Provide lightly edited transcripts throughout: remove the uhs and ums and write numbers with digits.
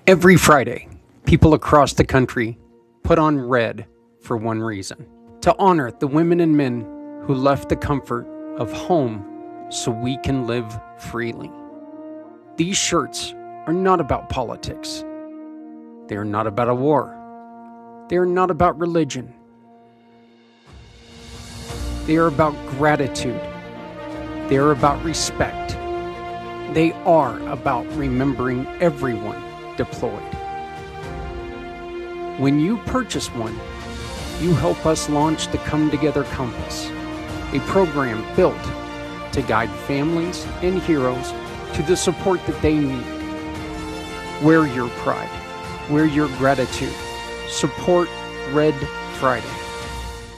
Every Friday, people across the country put on red for one reason: to honor the women and men who left the comfort of home so we can live freely. These shirts are not about politics. They are not about a war. They are not about religion. They are about gratitude. They are about respect. They are about remembering everyone deployed. When you purchase one, you help us launch the Come Together Compass, a program built to guide families and heroes to the support that they need. Wear your pride, wear your gratitude, support Red Friday.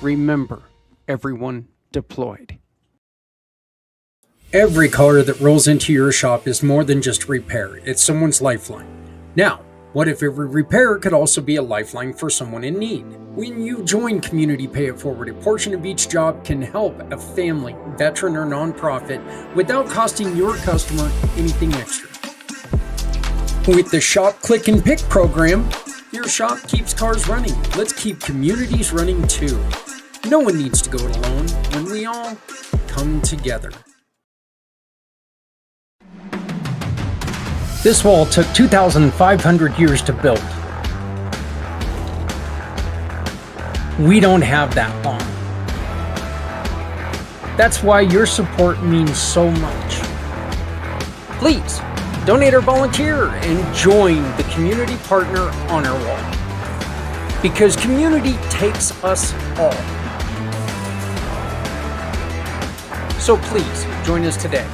Remember everyone deployed. Every car that rolls into your shop is more than just repair, it's someone's lifeline. Now, what if every repair could also be a lifeline for someone in need? When you join Community Pay It Forward, a portion of each job can help a family, veteran, or nonprofit without costing your customer anything extra. With the Shop, Click, and Pick program, your shop keeps cars running. Let's keep communities running too. No one needs to go it alone when we all come together. This wall took 2,500 years to build. We don't have that long. That's why your support means so much. Please donate or volunteer and join the Community Partner Honor Wall, because community takes us all. So please join us today.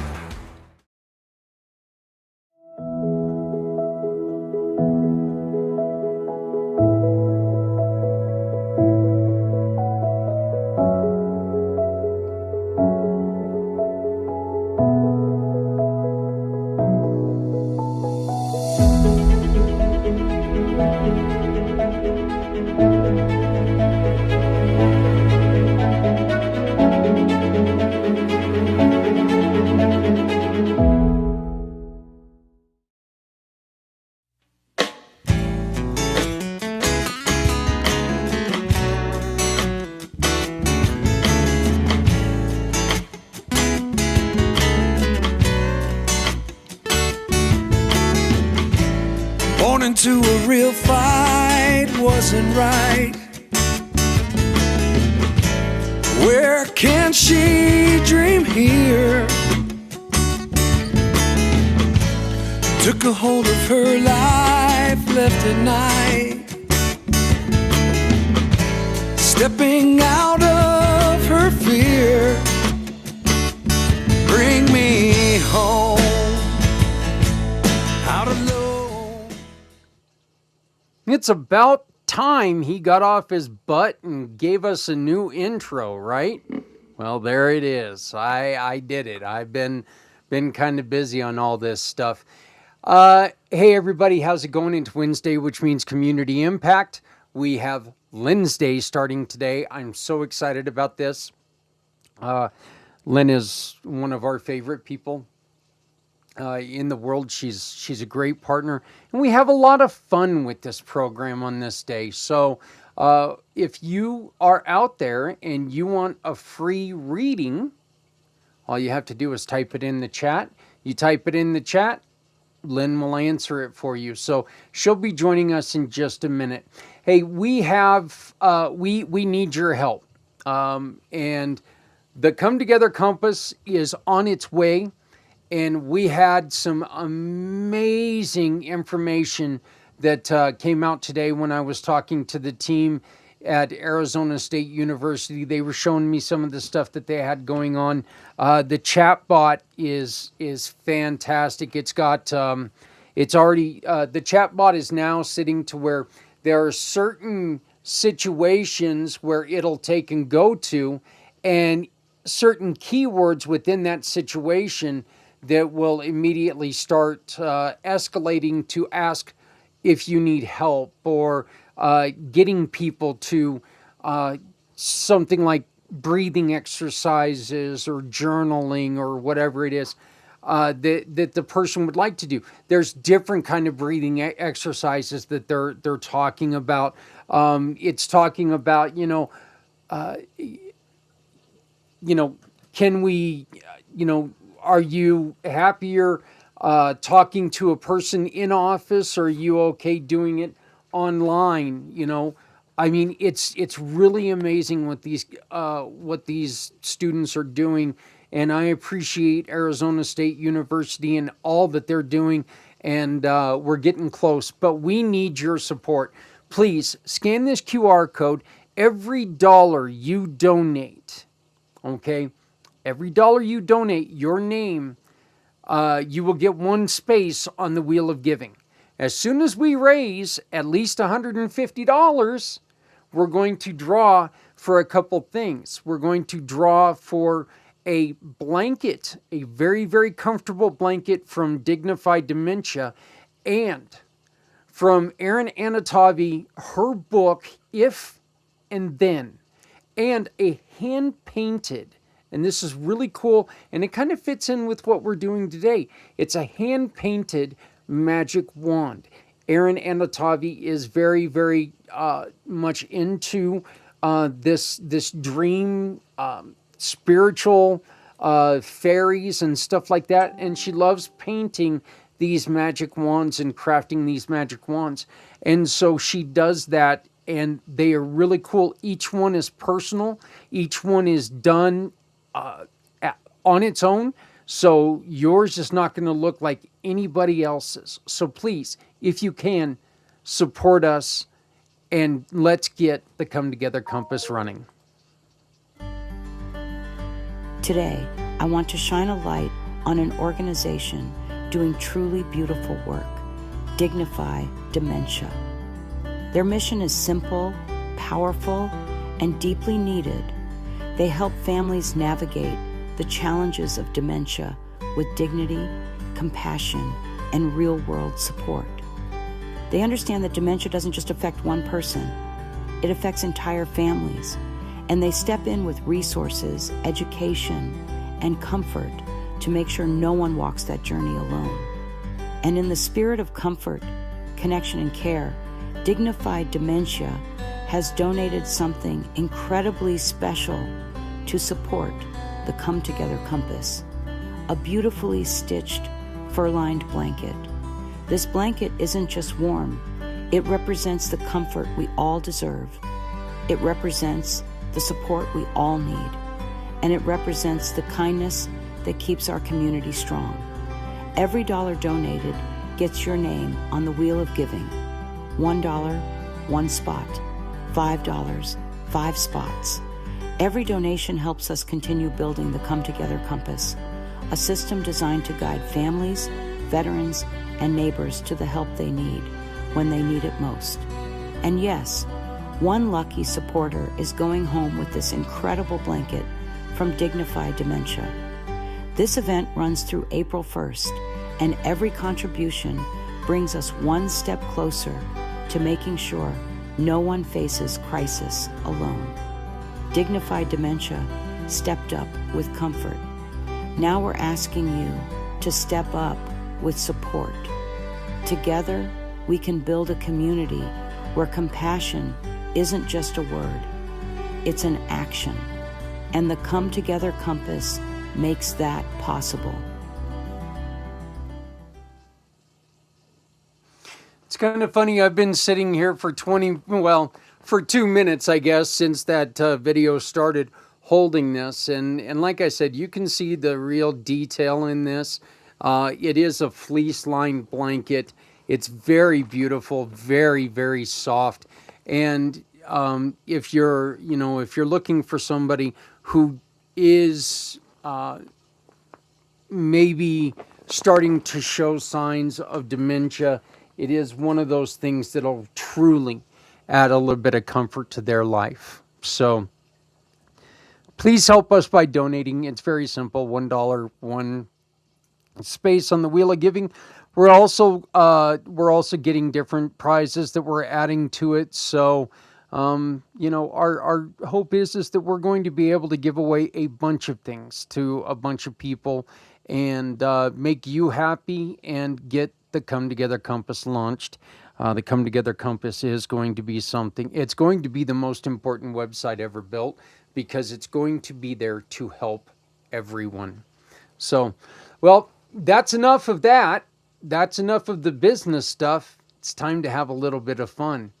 Born into a real fight wasn't right. Where can she dream here? Took a hold of her life, left at night, stepping out of her fear. Bring me home, out of love. It's about time he got off his butt and gave us a new intro, right? Well, there it is. I did it. I've been kind of busy on all this stuff. Hey, everybody, how's it going? It's Wednesday, which means Community Impact. We have Lynn's Day starting today. I'm so excited about this. Lynn is one of our favorite people in the world. She's a great partner, and we have a lot of fun with this program on this day. So if you are out there and you want a free reading, all you have to do is type it in the chat. You type it in the chat, Lynn will answer it for you. So she'll be joining us in just a minute. Hey, we have we need your help, and the Come Together Compass is on its way. And we had some amazing information that came out today when I was talking to the team at Arizona State University. They were showing me some of the stuff that they had going on. The chat bot is fantastic. It's got it's already the chat bot is now sitting to where there are certain situations where it'll take and go to, and certain keywords within that situation that will immediately start escalating to ask if you need help, or getting people to something like breathing exercises or journaling or whatever it is. that the person would like to do. There's different kind of breathing exercises that they're talking about. It's talking about, can we, are you happier talking to a person in office, or are you okay doing it online? I mean, it's really amazing what these students are doing, and I appreciate Arizona State University and all that they're doing. And we're getting close, but we need your support. Please scan this QR code. Every dollar you donate, okay, every dollar you donate, your name, you will get one space on the Wheel of Giving. As soon as we raise at least $150, we're going to draw for a couple things. We're going to draw for a blanket, a very, very comfortable blanket from Dignified Dementia, and from Erin Anatovi, her book, If and Then, and a hand-painted, and this is really cool, and it kind of fits in with what we're doing today. It's a hand-painted magic wand. Erin Anatovi is very, very much into this dream, spiritual fairies and stuff like that, and she loves painting these magic wands and crafting these magic wands. And so she does that, and they are really cool. Each one is personal. Each one is done on its own. So yours is not going to look like anybody else's. So please, if you can, support us, and let's get the Come Together Compass running. Today, I want to shine a light on an organization doing truly beautiful work, Dignify Dementia. Their mission is simple, powerful, and deeply needed. They help families navigate the challenges of dementia with dignity, compassion, and real-world support. They understand that dementia doesn't just affect one person, it affects entire families, and they step in with resources, education, and comfort to make sure no one walks that journey alone. And in the spirit of comfort, connection, and care, Dignified Dementia has donated something incredibly special to support the Come Together Compass, a beautifully stitched fur-lined blanket. This blanket isn't just warm, it represents the comfort we all deserve. It represents the support we all need, and it represents the kindness that keeps our community strong. Every dollar donated gets your name on the Wheel of Giving. $1, 1 spot. $5, 5 spots. Every donation helps us continue building the Come Together Compass, a system designed to guide families, veterans, and neighbors to the help they need when they need it most. And yes, one lucky supporter is going home with this incredible blanket from Dignified Dementia. This event runs through April 1st, and every contribution brings us one step closer to making sure no one faces crisis alone. Dignified Dementia stepped up with comfort. Now we're asking you to step up with support. Together, we can build a community where compassion isn't just a word, it's an action. And the Come Together Compass makes that possible. It's kind of funny. I've been sitting here for 2 minutes, I guess, since that video started, holding this. And like I said, you can see the real detail in this. It is a fleece-lined blanket. It's very beautiful, very, very soft. And if you're looking for somebody who is maybe starting to show signs of dementia, it is one of those things that'll truly add a little bit of comfort to their life. So please help us by donating. It's very simple. $1, 1 space on the Wheel of Giving. We're also getting different prizes that we're adding to it. So our hope is that we're going to be able to give away a bunch of things to a bunch of people, and make you happy and get the Come Together Compass launched. The Come Together Compass is going to be something, it's going to be the most important website ever built because it's going to be there to help everyone. So, well, that's enough of that. That's enough of the business stuff. It's time to have a little bit of fun.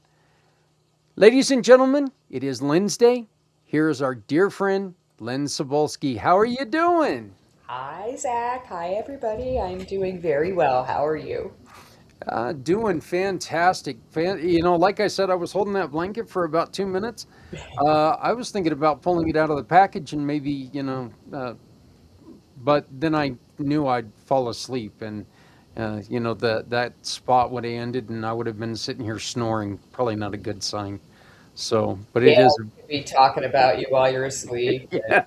Ladies and gentlemen, it is Lynn's Day. Here is our dear friend, Lynn Sabulski. How are you doing? Hi, Zach. Hi, everybody. I'm doing very well. How are you? Doing fantastic. Like I said, I was holding that blanket for about 2 minutes. I was thinking about pulling it out of the package and maybe, but then I knew I'd fall asleep and, that spot would have ended and I would have been sitting here snoring. Probably not a good sign. So, but it Yeah, is. we could be talking about you while you're asleep. Yeah,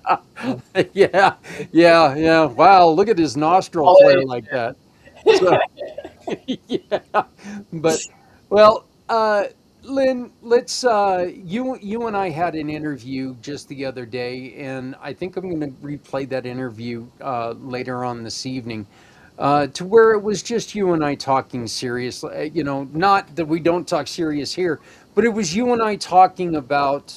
And, yeah, yeah. Wow, look at his nostril all flare it- like that. So, yeah, but well, Lynn, let's you and I had an interview just the other day, and I think I'm going to replay that interview later on this evening, to where it was just you and I talking serious. Not that we don't talk serious here, but it was you and I talking about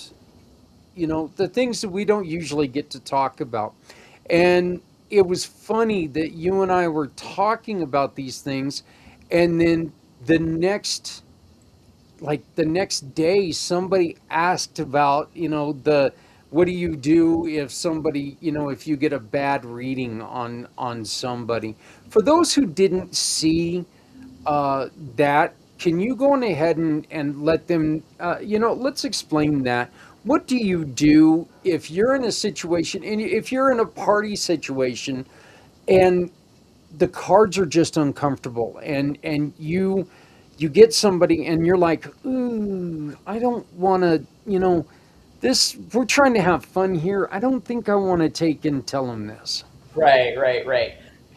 the things that we don't usually get to talk about. And it was funny that you and I were talking about these things, and then the next the next day somebody asked about, the what do you do if somebody, if you get a bad reading on somebody. For those who didn't see that, can you go on ahead and let them, let's explain that. What do you do if you're in a situation, and if you're in a party situation, and the cards are just uncomfortable, and you get somebody, and you're like, ooh, I don't want to, this, we're trying to have fun here. I don't think I want to take and tell them this. right.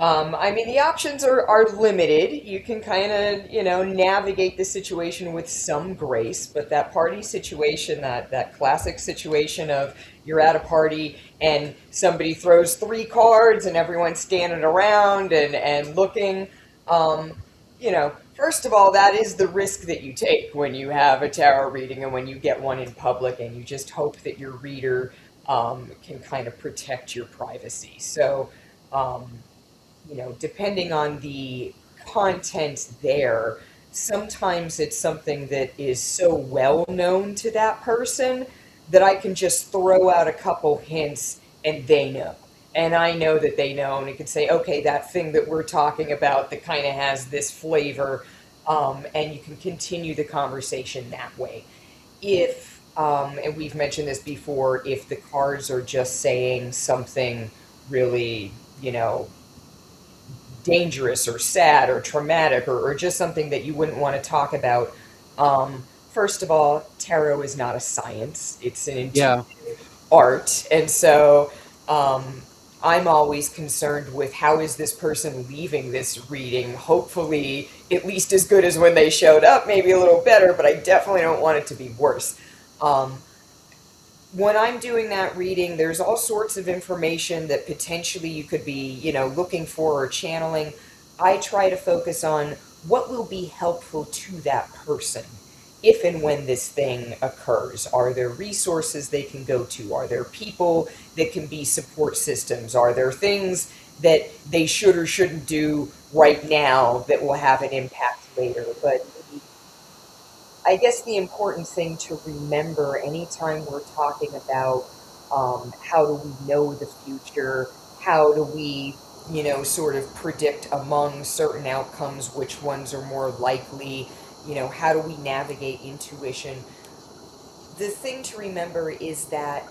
I mean, the options are limited. You can kind of, navigate the situation with some grace, but that party situation, that classic situation of you're at a party and somebody throws three cards and everyone's standing around and looking, first of all, that is the risk that you take when you have a tarot reading and when you get one in public, and you just hope that your reader can kind of protect your privacy. So, depending on the content there, sometimes it's something that is so well known to that person that I can just throw out a couple hints and they know. And I know that they know, and it can say, okay, that thing that we're talking about that kind of has this flavor, and you can continue the conversation that way. If, and we've mentioned this before, if the cards are just saying something really, dangerous or sad or traumatic, or just something that you wouldn't want to talk about. First of all, tarot is not a science, it's an Yeah. intuitive art. And so I'm always concerned with how is this person leaving this reading, hopefully at least as good as when they showed up, maybe a little better, but I definitely don't want it to be worse. When I'm doing that reading, there's all sorts of information that potentially you could be, looking for or channeling. I try to focus on what will be helpful to that person if and when this thing occurs. Are there resources they can go to? Are there people that can be support systems? Are there things that they should or shouldn't do right now that will have an impact later? But I guess the important thing to remember anytime we're talking about how do we know the future, how do we, sort of predict among certain outcomes which ones are more likely, how do we navigate intuition? The thing to remember is that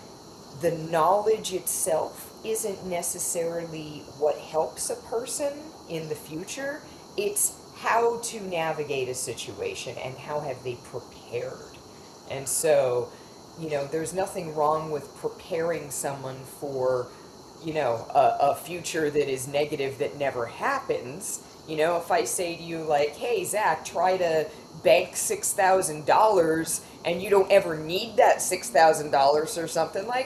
the knowledge itself isn't necessarily what helps a person in the future. It's how to navigate a situation and how have they prepared. And so, there's nothing wrong with preparing someone for, a future that is negative that never happens. If I say to you, like, hey, Zach, try to bank $6,000 and you don't ever need that $6,000 or something, like,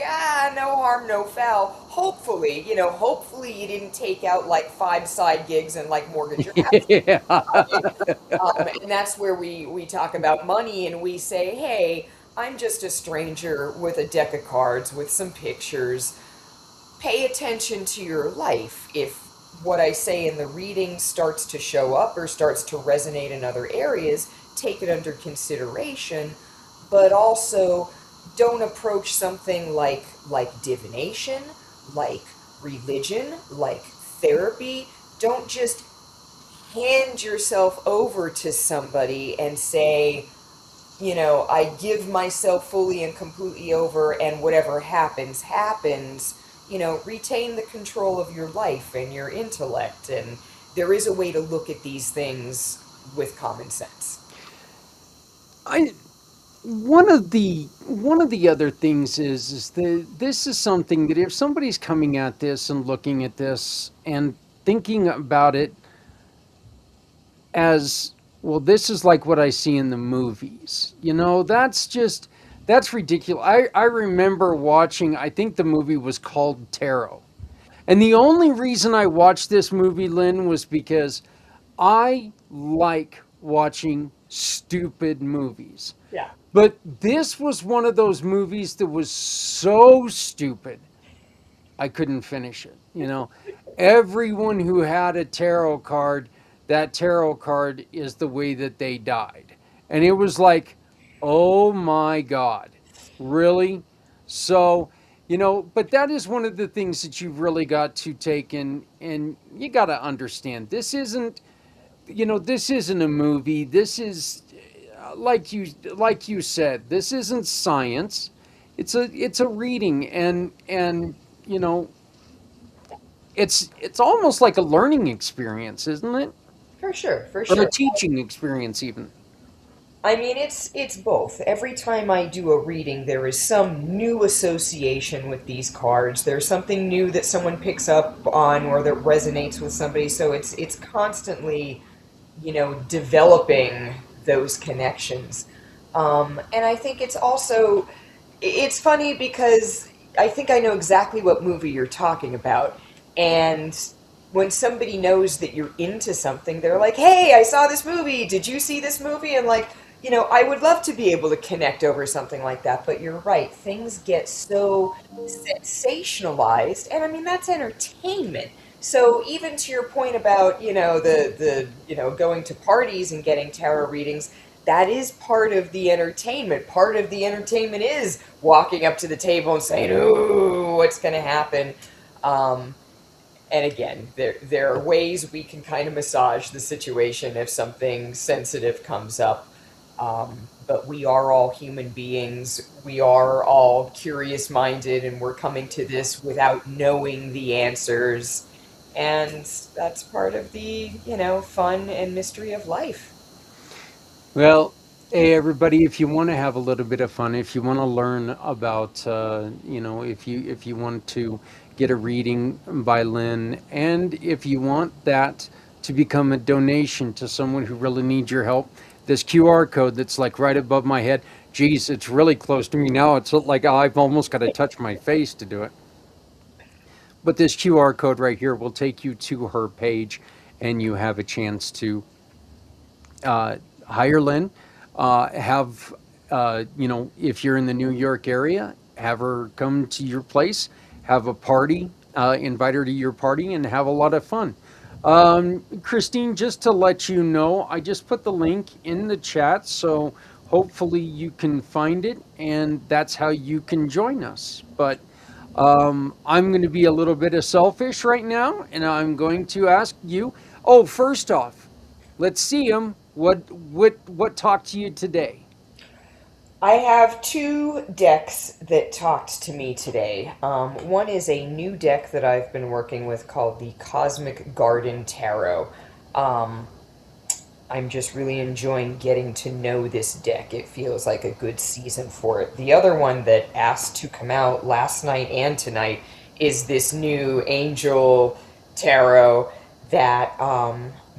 no harm, no foul. Hopefully you didn't take out like 5 side gigs and like mortgage your house. Yeah. And that's where we talk about money and we say, hey, I'm just a stranger with a deck of cards with some pictures. Pay attention to your life. If what I say in the reading starts to show up or starts to resonate in other areas, take it under consideration, but also don't approach something like divination, like religion, like therapy. Don't just hand yourself over to somebody and say, I give myself fully and completely over, and whatever happens, happens. Retain the control of your life and your intellect. And there is a way to look at these things with common sense. I one of the other things is that this is something that if somebody's coming at this and looking at this and thinking about it as, well, this is like what I see in the movies. That's ridiculous. I remember watching, I think the movie was called Tarot. And the only reason I watched this movie, Lynn, was because I like watching stupid movies. Yeah. But this was one of those movies that was so stupid, I couldn't finish it. Everyone who had a tarot card, that tarot card is the way that they died. And it was like, oh my God, really? So, but that is one of the things that you've really got to take in, and you got to understand this isn't a movie. This is like you said, this isn't science. It's a reading, and you know it's almost like a learning experience, isn't it? For sure, for Or a sure. teaching experience even. I mean, it's both. Every time I do a reading, there is some new association with these cards. There's something new that someone picks up on or that resonates with somebody. So it's constantly, developing those connections. And I think it's funny because I think I know exactly what movie you're talking about. And when somebody knows that you're into something, they're like, hey, I saw this movie. Did you see this movie? And like, I would love to be able to connect over something like that. But you're right. Things get so sensationalized. And I mean, that's entertainment. So even to your point about, going to parties and getting tarot readings, that is part of the entertainment. Part of the entertainment is walking up to the table and saying, ooh, what's going to happen? And again, there are ways we can kind of massage the situation if something sensitive comes up. But we are all human beings. We are all curious minded, and we're coming to this without knowing the answers. And that's part of the, fun and mystery of life. Well, hey everybody, if you want to have a little bit of fun, if you want to learn about, if you want to get a reading by Lynn, and if you want that to become a donation to someone who really needs your help, this QR code that's like right above my head, geez, it's really close to me now. It's like I've almost got to touch my face to do it. But this QR code right here will take you to her page, and you have a chance to hire Lynn. If you're in the New York area, have her come to your place, have a party, invite her to your party, and have a lot of fun. Christine, just to let you know, I just put the link in the chat, so hopefully you can find it, and that's how you can join us. But I'm going to be a little bit of selfish right now, and I'm going to ask you. Oh, first off, let's see him. What talked to you today? I have two decks that talked to me today. One is a new deck that I've been working with called the Cosmic Garden Tarot. I'm just really enjoying getting to know this deck. It feels like a good season for it. The other one that asked to come out last night and tonight is this new Angel Tarot that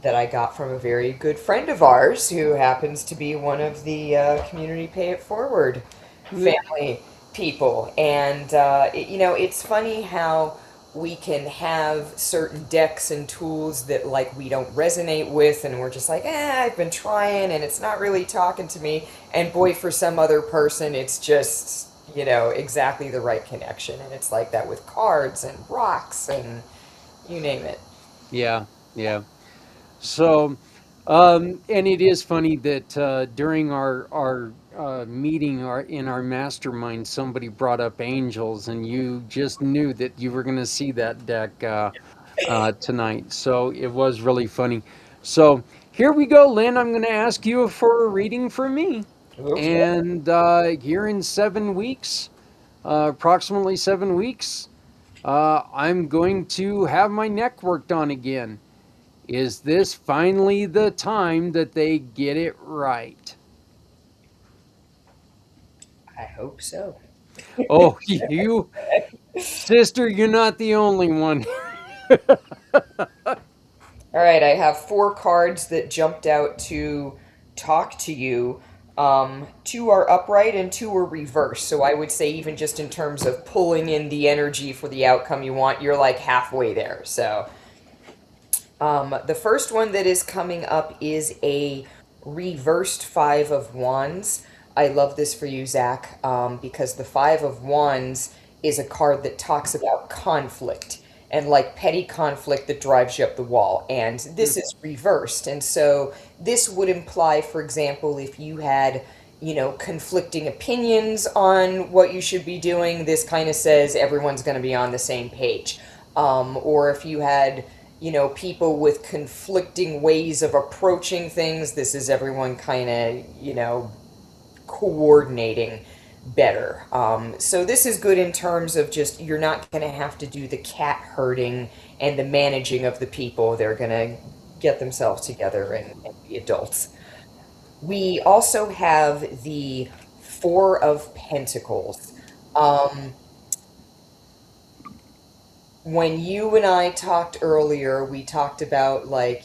that I got from a very good friend of ours who happens to be one of the community Pay It Forward family people. And, it's funny how we can have certain decks and tools that like we don't resonate with and we're just like, I've been trying and it's not really talking to me. And boy, for some other person, it's just, exactly the right connection. And it's like that with cards and rocks and you name it. Yeah, yeah. So, and it is funny that during our meeting, in our mastermind, somebody brought up angels, and you just knew that you were going to see that deck tonight. So it was really funny. So here we go, Lynn. I'm going to ask you for a reading from me, Okay. and here in 7 weeks, approximately 7 weeks, I'm going to have my neck worked on again. Is this finally the time that they get it right? I hope so. Oh, you, sister, you're not the only one. All right, I have four cards that jumped out to talk to you. Two are upright and two are reversed. So I would say, even just in terms of pulling in the energy for the outcome you want, you're like halfway there. So the first one that is coming up is a reversed Five of Wands. I love this for you, Zach, because the Five of Wands is a card that talks about conflict and like petty conflict that drives you up the wall. And this is reversed. And so this would imply, for example, if you had, conflicting opinions on what you should be doing, this kind of says everyone's going to be on the same page. Or if you had, people with conflicting ways of approaching things, this is everyone kind of, coordinating better. So this is good in terms of just you're not going to have to do the cat herding and the managing of the people. They're going to get themselves together and be adults. We also have the Four of Pentacles. Um, when you and I talked earlier, we talked about like,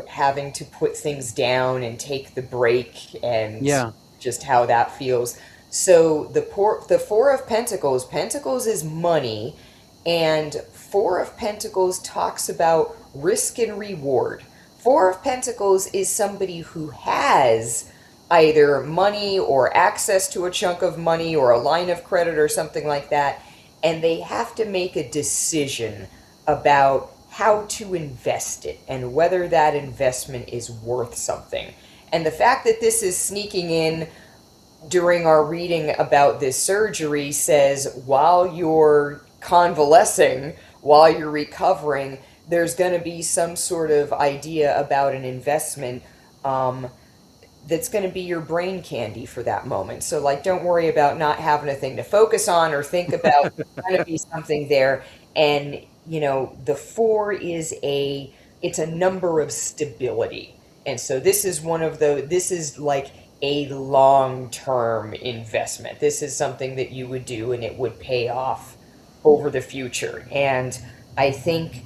having to put things down and take the break and Yeah. just how that feels. So the Four of Pentacles, Pentacles is money, and Four of Pentacles talks about risk and reward. Four of Pentacles is somebody who has either money or access to a chunk of money or a line of credit or something like that, and they have to make a decision about how to invest it and whether that investment is worth something. And the fact that this is sneaking in during our reading about this surgery says while you're convalescing, while you're recovering, there's going to be some sort of idea about an investment that's going to be your brain candy for that moment. So, like, don't worry about not having a thing to focus on or think about. There's going to be something there. And, the four is it's a number of stability. And so this is like a long-term investment. This is something that you would do and it would pay off over the future. And I think,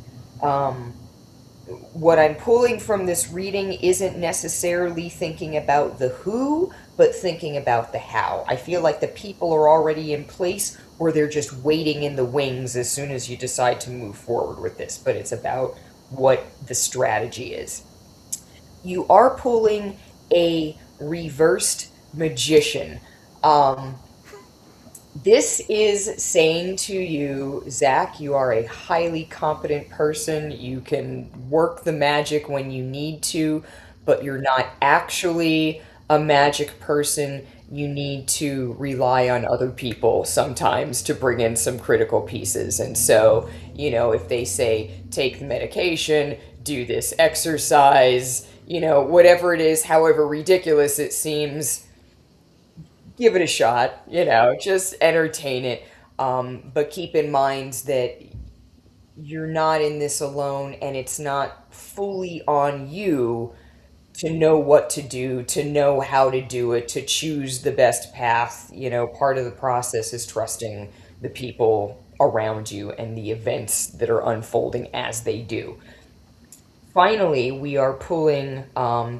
what I'm pulling from this reading isn't necessarily thinking about the who, but thinking about the how. I feel like the people are already in place, or they're just waiting in the wings as soon as you decide to move forward with this. But it's about what the strategy is. You are pulling a reversed Magician. This is saying to you, Zach, you are a highly competent person. You can work the magic when you need to, but you're not actually a magic person. You need to rely on other people sometimes to bring in some critical pieces. And so, if they say, take the medication, do this exercise, whatever it is, however ridiculous it seems, give it a shot, just entertain it. But keep in mind that you're not in this alone, and it's not fully on you to know what to do, to know how to do it, to choose the best path. Part of the process is trusting the people around you and the events that are unfolding as they do. finally, we are pulling,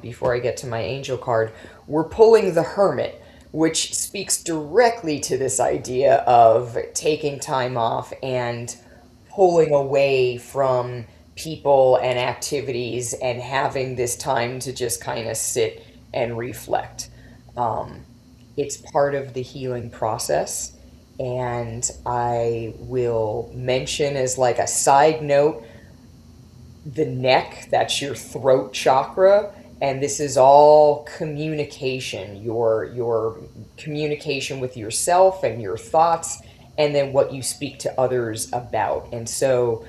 before I get to my angel card, we're pulling the Hermit, which speaks directly to this idea of taking time off and pulling away from people and activities and having this time to just kind of sit and reflect. Um, it's part of the healing process. And I will mention as like a side note, the neck, that's your throat chakra, and this is all communication, your communication with yourself and your thoughts, and then what you speak to others about. And so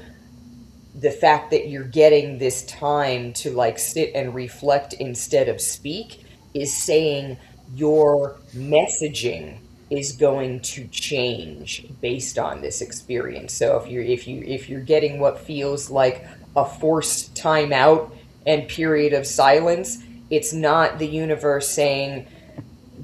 the fact that you're getting this time to like sit and reflect instead of speak is saying your messaging is going to change based on this experience. So if you're getting what feels like a forced timeout and period of silence, it's not the universe saying,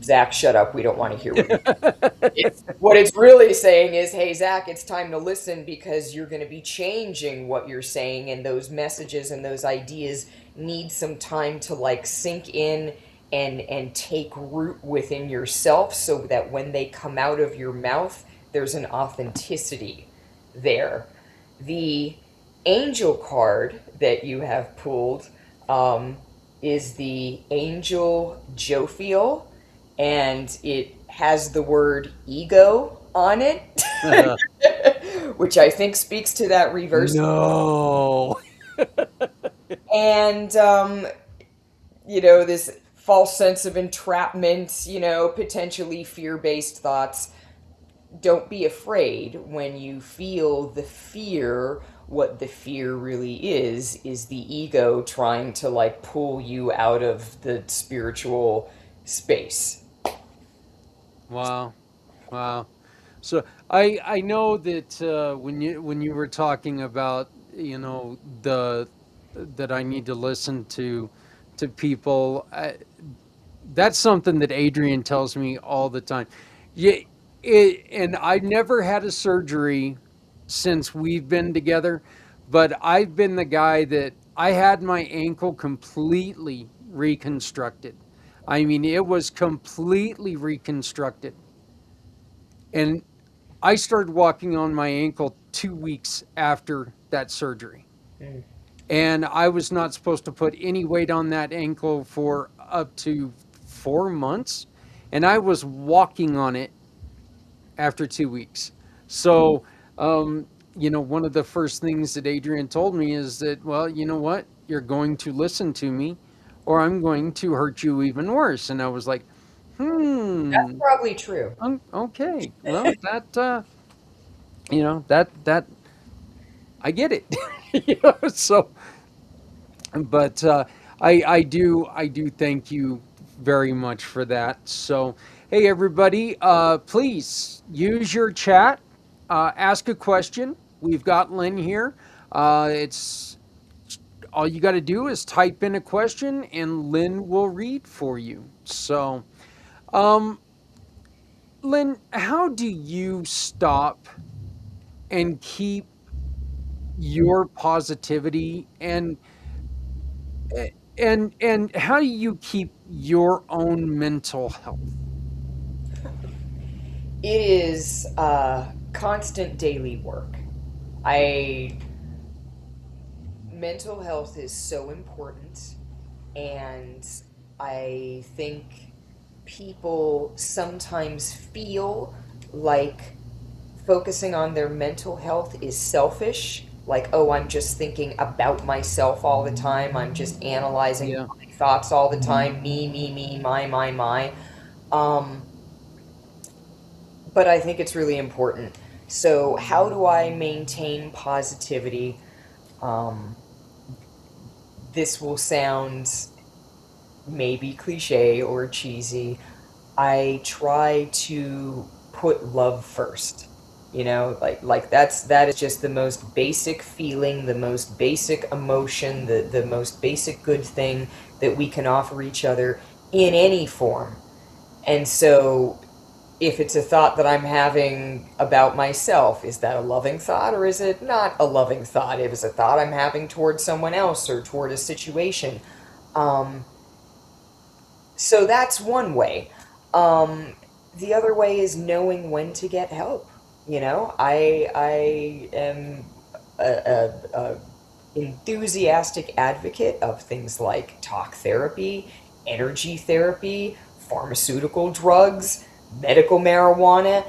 Zach, shut up, we don't want to hear what you what it's really saying is, hey, Zach, it's time to listen because you're going to be changing what you're saying, and those messages and those ideas need some time to like sink in and take root within yourself so that when they come out of your mouth, there's an authenticity there. The angel card that you have pulled is the angel Jophiel, and it has the word ego on it, which I think speaks to that reverse. No. And, this false sense of entrapment, potentially fear based thoughts. Don't be afraid when you feel the fear. What the fear really is the ego trying to like pull you out of the spiritual space. Wow. Wow. So I know that when you were talking about the that I need to listen to people, that's something that Adrian tells me all the time. Yeah, and I've never had a surgery since we've been together, but I've been the guy that I had my ankle completely reconstructed. I mean, it was completely reconstructed. And I started walking on my ankle 2 weeks after that surgery. Mm. And I was not supposed to put any weight on that ankle for up to 4 months. And I was walking on it after 2 weeks. So, one of the first things that Adrian told me is that, well, you know what? You're going to listen to me or I'm going to hurt you even worse. And I was like, That's hmm, probably true. okay. Well, that I get it. So, but I do thank you very much for that. So, hey everybody, please use your chat, ask a question. We've got Lynn here. It's all you got to do is type in a question, and Lynn will read for you. So, um, Lynn, how do you stop and keep your positivity and how do you keep your own mental health? It is constant daily work. I Mental health is so important, and I think people sometimes feel like focusing on their mental health is selfish. Like, oh, I'm just thinking about myself all the time. I'm just analyzing Yeah. my thoughts all the time. Me, my. Um, but I think it's really important. So, how do I maintain positivity? Um, this will sound maybe cliche or cheesy. I try to put love first. Like that is just the most basic feeling, the most basic emotion, the most basic good thing that we can offer each other in any form. And so if it's a thought that I'm having about myself, is that a loving thought or is it not a loving thought? If it's a thought I'm having towards someone else or toward a situation. Um, so that's one way. Um, the other way is knowing when to get help. I am a enthusiastic advocate of things like talk therapy, energy therapy, pharmaceutical drugs, medical marijuana,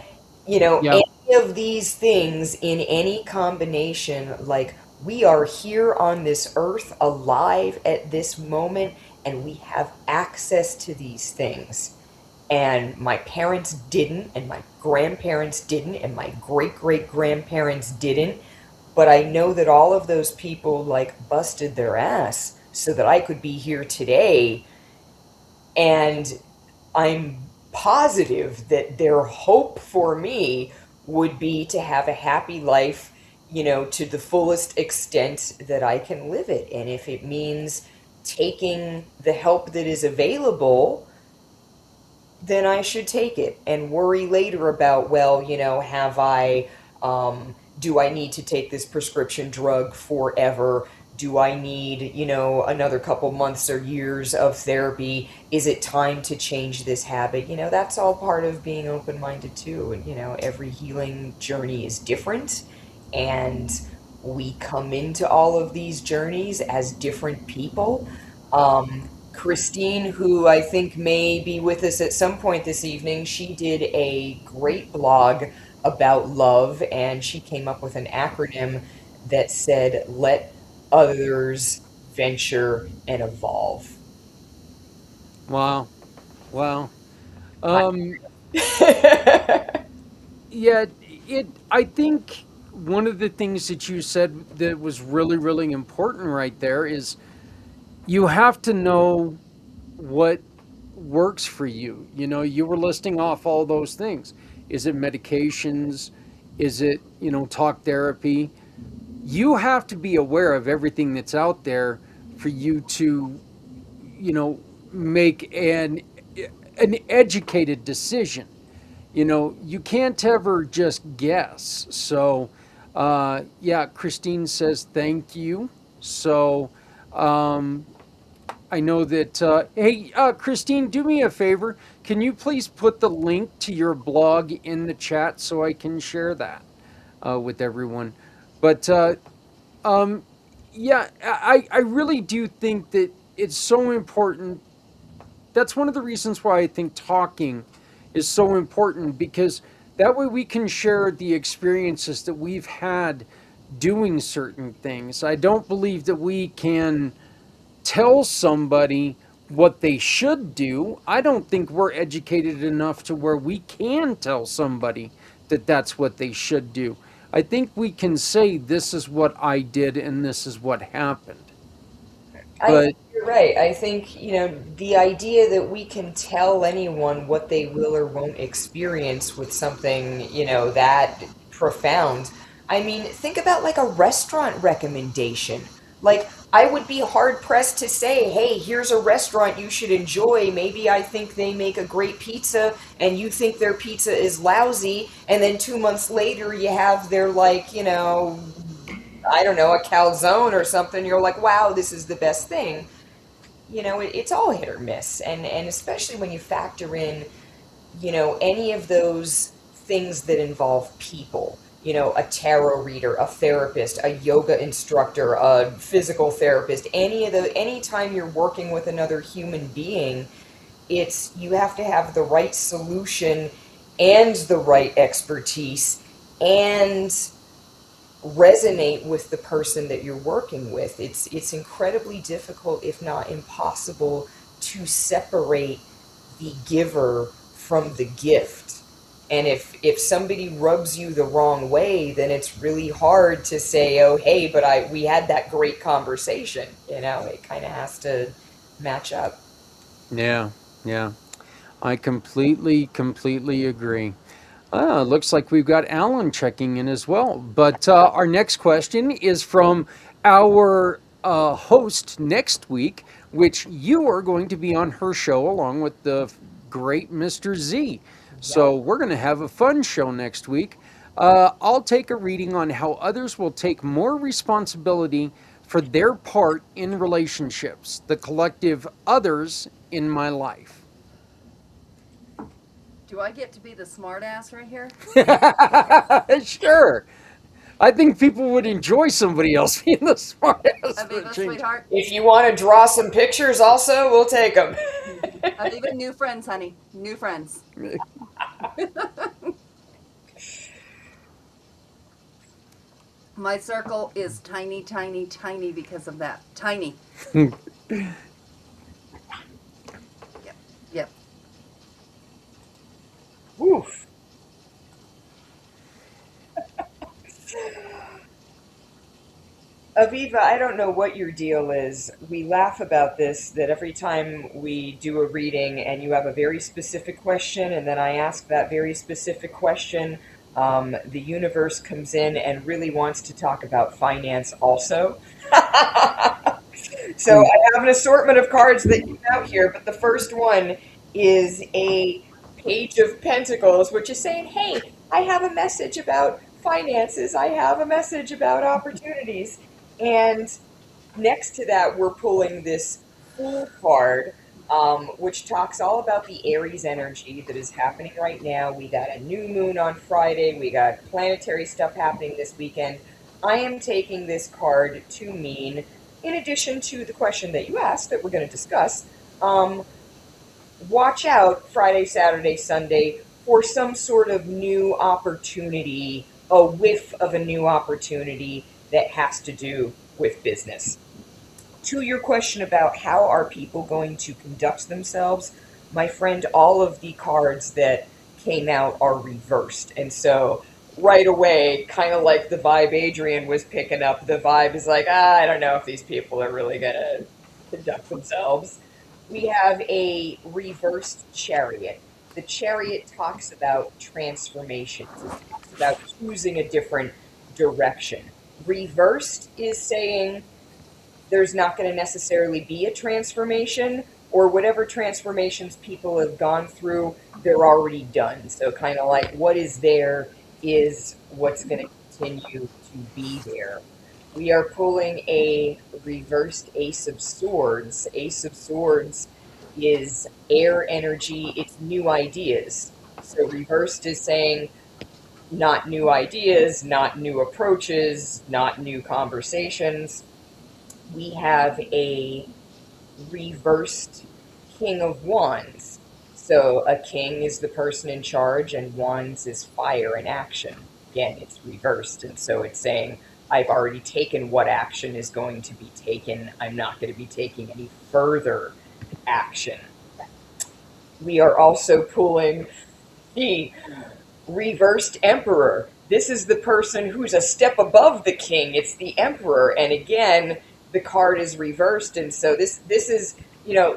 Yeah. any of these things in any combination, like we are here on this earth alive at this moment and we have access to these things. And my parents didn't, and my grandparents didn't, and my great great grandparents didn't. But I know that all of those people like busted their ass so that I could be here today. And I'm positive that their hope for me would be to have a happy life, to the fullest extent that I can live it. And if it means taking the help that is available, then I should take it and worry later about, well, do I need to take this prescription drug forever? Do I need, another couple months or years of therapy? Is it time to change this habit? That's all part of being open-minded too. And, every healing journey is different. And we come into all of these journeys as different people. Christine, who I think may be with us at some point this evening, she did a great blog about love, and she came up with an acronym that said, "Let others venture and evolve." Wow. Wow. I- Um, yeah, I think one of the things that you said that was really, really important right there is you have to know what works for you. You were listing off all those things. Is it medications? Is it, talk therapy? You have to be aware of everything that's out there for you to, make an educated decision. You can't ever just guess. So, yeah, Christine says thank you. So, um, I know that, hey, Christine, do me a favor. Can you please put the link to your blog in the chat so I can share that with everyone? But um, yeah, I really do think that it's so important. That's one of the reasons why I think talking is so important, because that way we can share the experiences that we've had doing certain things. I don't believe that we can tell somebody what they should do. I don't think we're educated enough to where we can tell somebody that that's what they should do. I think we can say, this is what I did and this is what happened. I think But you're right. I think, the idea that we can tell anyone what they will or won't experience with something, that profound. I mean, think about like a restaurant recommendation. Like, I would be hard pressed to say, hey, here's a restaurant you should enjoy. Maybe I think they make a great pizza and you think their pizza is lousy. And then 2 months later, you have their, like, I don't know, a calzone or something, you're like, wow, this is the best thing. It's all hit or miss. And especially when you factor in, any of those things that involve people, a tarot reader, a therapist, a yoga instructor, a physical therapist, anytime you're working with another human being, you have to have the right solution and the right expertise and resonate with the person that you're working with. It's incredibly difficult, if not impossible, to separate the giver from the gift. And if somebody rubs you the wrong way, then it's really hard to say, oh, hey, but we had that great conversation. It kind of has to match up. yeah, yeah, I completely agree. Looks like we've got Alan checking in as well. But our next question is from our host next week, which you are going to be on her show along with the great Mr. Z. So we're going to have a fun show next week. I'll take a reading on how others will take more responsibility for their part in relationships, the collective others in my life. Do I get to be the smart ass right here? Sure. I think people would enjoy somebody else being the smartest for a Aviva, change. sweetheart. If you want to draw some pictures also, we'll take them. Aviva, new friends, honey. New friends. My circle is tiny, tiny, tiny because of that. Tiny. Yep. Yep. Woof. Aviva, I don't know what your deal is. We laugh about this, that every time we do a reading and you have a very specific question, and then I ask that very specific question, the universe comes in and really wants to talk about finance also. So I have an assortment of cards that came out here, but the first one is a Page of Pentacles, which is saying, hey, I have a message about finances. I have a message about opportunities. And next to that, we're pulling this Fool card, which talks all about the Aries energy that is happening right now. We got a new moon on Friday. We got planetary stuff happening this weekend. I am taking this card to mean, in addition to the question that you asked that we're going to discuss, watch out Friday, Saturday, Sunday for some sort of new opportunity, a whiff of a new opportunity that has to do with business. To your question about how are people going to conduct themselves, my friend, all of the cards that came out are reversed. And so right away, kind of like the vibe Adrian was picking up, the vibe is like, I don't know if these people are really going to conduct themselves. We have a reversed Chariot. The Chariot talks about transformations. It talks about choosing a different direction. Reversed is saying there's not going to necessarily be a transformation, or whatever transformations people have gone through, they're already done. So kind of like what is there is what's going to continue to be there. We are pulling a reversed Ace of Swords. Ace of Swords is air energy. It's new ideas. So reversed is saying not new ideas, not new approaches, not new conversations. We have a reversed King of Wands. So a king is the person in charge, and wands is fire and action. Again, it's reversed, and so it's saying, I've already taken what action is going to be taken. I'm not going to be taking any further action. We are also pulling the reversed Emperor. This is the person who's a step above the king. It's the Emperor. And again, the card is reversed. And so this is,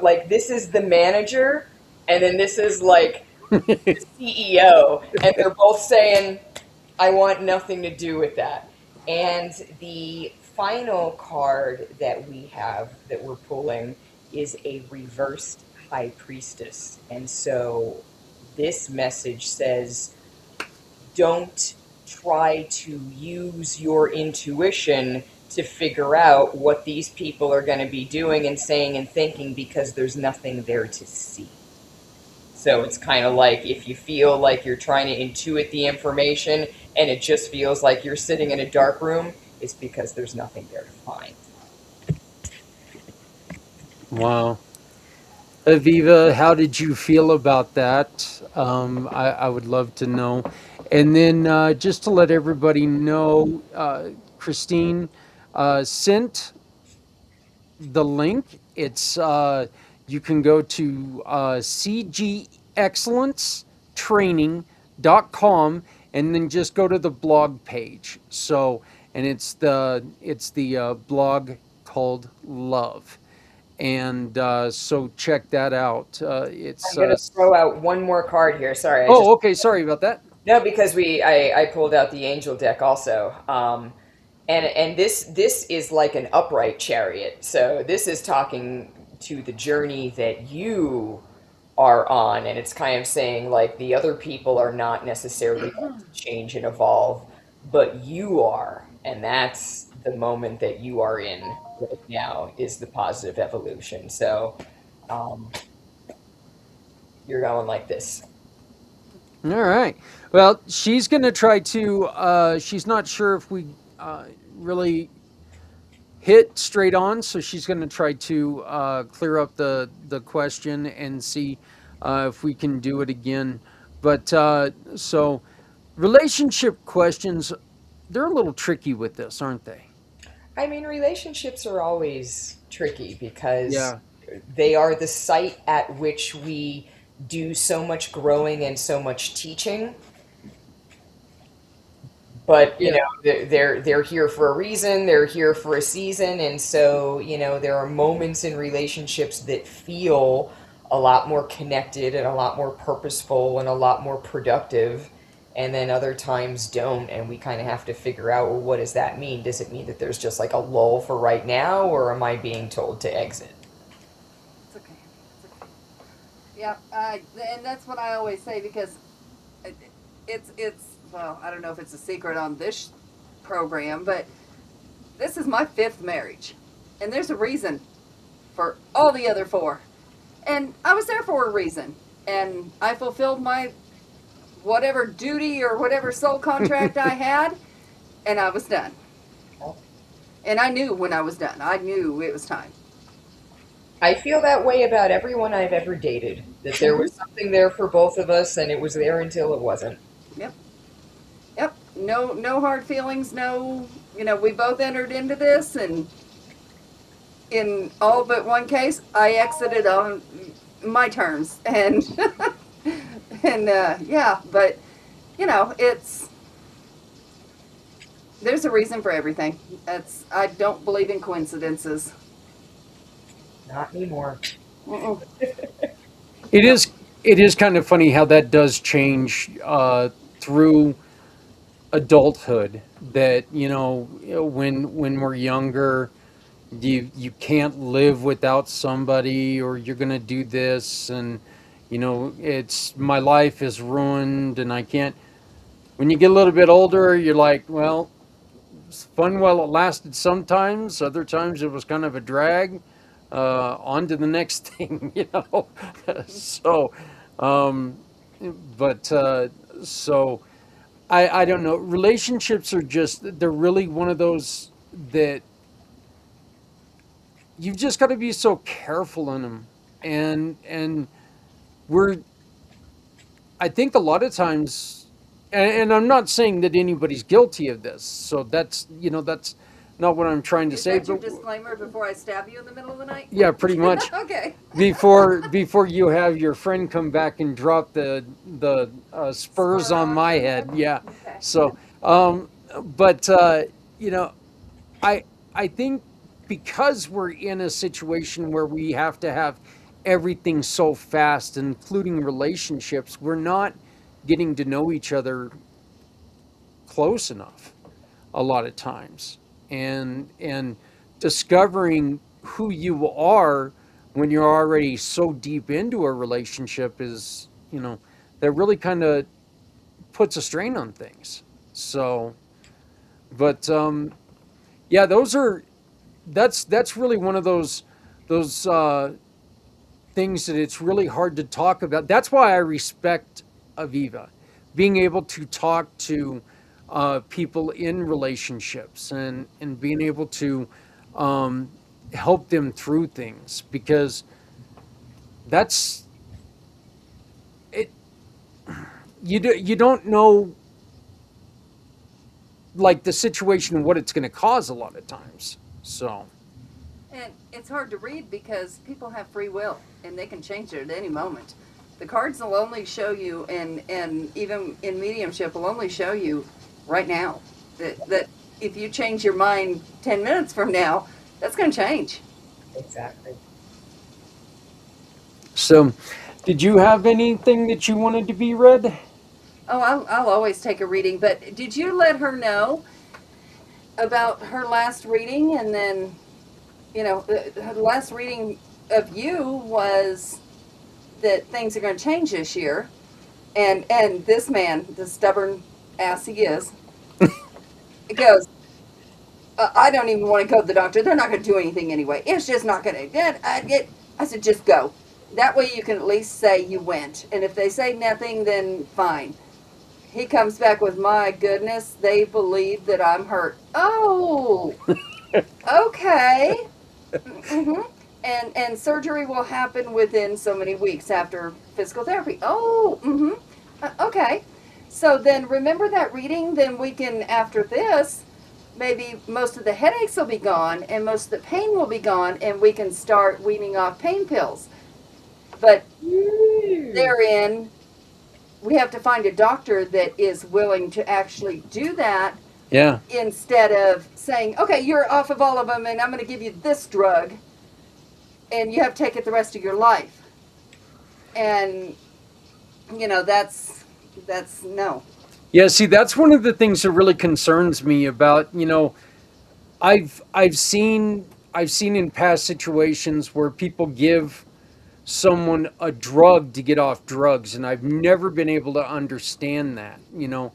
like this is the manager, and then this is like the CEO. And they're both saying, I want nothing to do with that. And the final card that we have that we're pulling is a reversed High Priestess. And so this message says, don't try to use your intuition to figure out what these people are going to be doing and saying and thinking, because there's nothing there to see. So it's kind of like if you feel like you're trying to intuit the information and it just feels like you're sitting in a dark room, it's because there's nothing there to find. Wow. Aviva, how did you feel about that? I would love to know. And then just to let everybody know, Christine sent the link. It's you can go to cgexcellencetraining.com and then just go to the blog page. So, and it's the blog called Love. And so check that out. It's I'm going to throw out one more card here. Sorry. Okay. Sorry about that. No, because I pulled out the angel deck also. And this is like an upright chariot. So this is talking to the journey that you are on, and it's kind of saying like the other people are not necessarily going to change and evolve, but you are, and that's the moment that you are in right now is the positive evolution. So um, you're going like this. All right. Well, she's going to try to, she's not sure if we really hit straight on, so she's going to try to clear up the question and see if we can do it again. But so relationship questions, they're a little tricky with this, aren't they? I mean, relationships are always tricky because Yeah. they are the site at which we do so much growing and so much teaching. But you Yeah. know, they're here for a reason. They're here for a season, and so you know, there are moments in relationships that feel a lot more connected and a lot more purposeful and a lot more productive, and then other times don't, and we kind of have to figure out, well, what does that mean? Does it mean that there's just like a lull for right now, or am I being told to exit? It's okay. It's okay. Yeah, and that's what I always say because it's well, I don't know if it's a secret on this program, but this is my 5th marriage, and there's a reason for all the other 4, and I was there for a reason, and I fulfilled my whatever duty or whatever soul contract I had, and I was done. And I knew when I was done. I knew it was time. I feel that way about everyone I've ever dated, that there was something there for both of us, and it was there until it wasn't. Yep. Yep. No hard feelings. No, we both entered into this, and in all but one case, I exited on my terms, and and yeah, but there's a reason for everything. I don't believe in coincidences. Not anymore. Mm-mm. It is kind of funny how that does change through adulthood. That when we're younger, you can't live without somebody, or you're gonna do this, and it's my life is ruined, and I can't. When you get a little bit older, you're like, well, it's fun while it lasted. Sometimes, other times it was kind of a drag. On to the next thing. So, um, but so I don't know. Relationships are they're really one of those that you've just got to be so careful in them, and we're I think a lot of times, and I'm not saying that anybody's guilty of this, so that's not what I'm trying to Is say. that your But disclaimer before I stab you in the middle of the night? yeah, pretty much. Okay. Before you have your friend come back and drop the spurs on my head, yeah. Okay. So, but I I think because we're in a situation where we have to have everything so fast, including relationships, we're not getting to know each other close enough a lot of times, and discovering who you are when you're already so deep into a relationship is that really kind of puts a strain on things. So, but yeah, that's really one of those things that it's really hard to talk about. That's why I respect Aviva, being able to talk to people in relationships, and being able to help them through things, because that's it. You don't know, like, the situation and what it's going to cause a lot of times. So And it's hard to read because people have free will and they can change it at any moment. The cards will only show you, and even in mediumship will only show you right now. That if you change your mind 10 minutes from now, that's going to change. Exactly. so did you have anything that you wanted to be read? Oh, I'll always take a reading, but did you let her know about her last reading? And then, her last reading of you was that things are going to change this year. And this man, the stubborn ass he is, goes, I don't even want to go to the doctor. They're not going to do anything anyway. It's just not going to. I said, just go. That way you can at least say you went. And if they say nothing, then fine. He comes back with, my goodness, they believe that I'm hurt. Oh, okay. Mm-hmm. And surgery will happen within so many weeks after physical therapy. Oh, mm-hmm. Okay. So then remember that reading, then we can, after this, maybe most of the headaches will be gone and most of the pain will be gone, and we can start weaning off pain pills. But therein, we have to find a doctor that is willing to actually do that. Yeah. Instead of saying, okay, you're off of all of them and I'm going to give you this drug and you have to take it the rest of your life. And, you know, that's no. Yeah, see, that's one of the things that really concerns me about, you know, I've seen in past situations where people give someone a drug to get off drugs, and I've never been able to understand that, you know.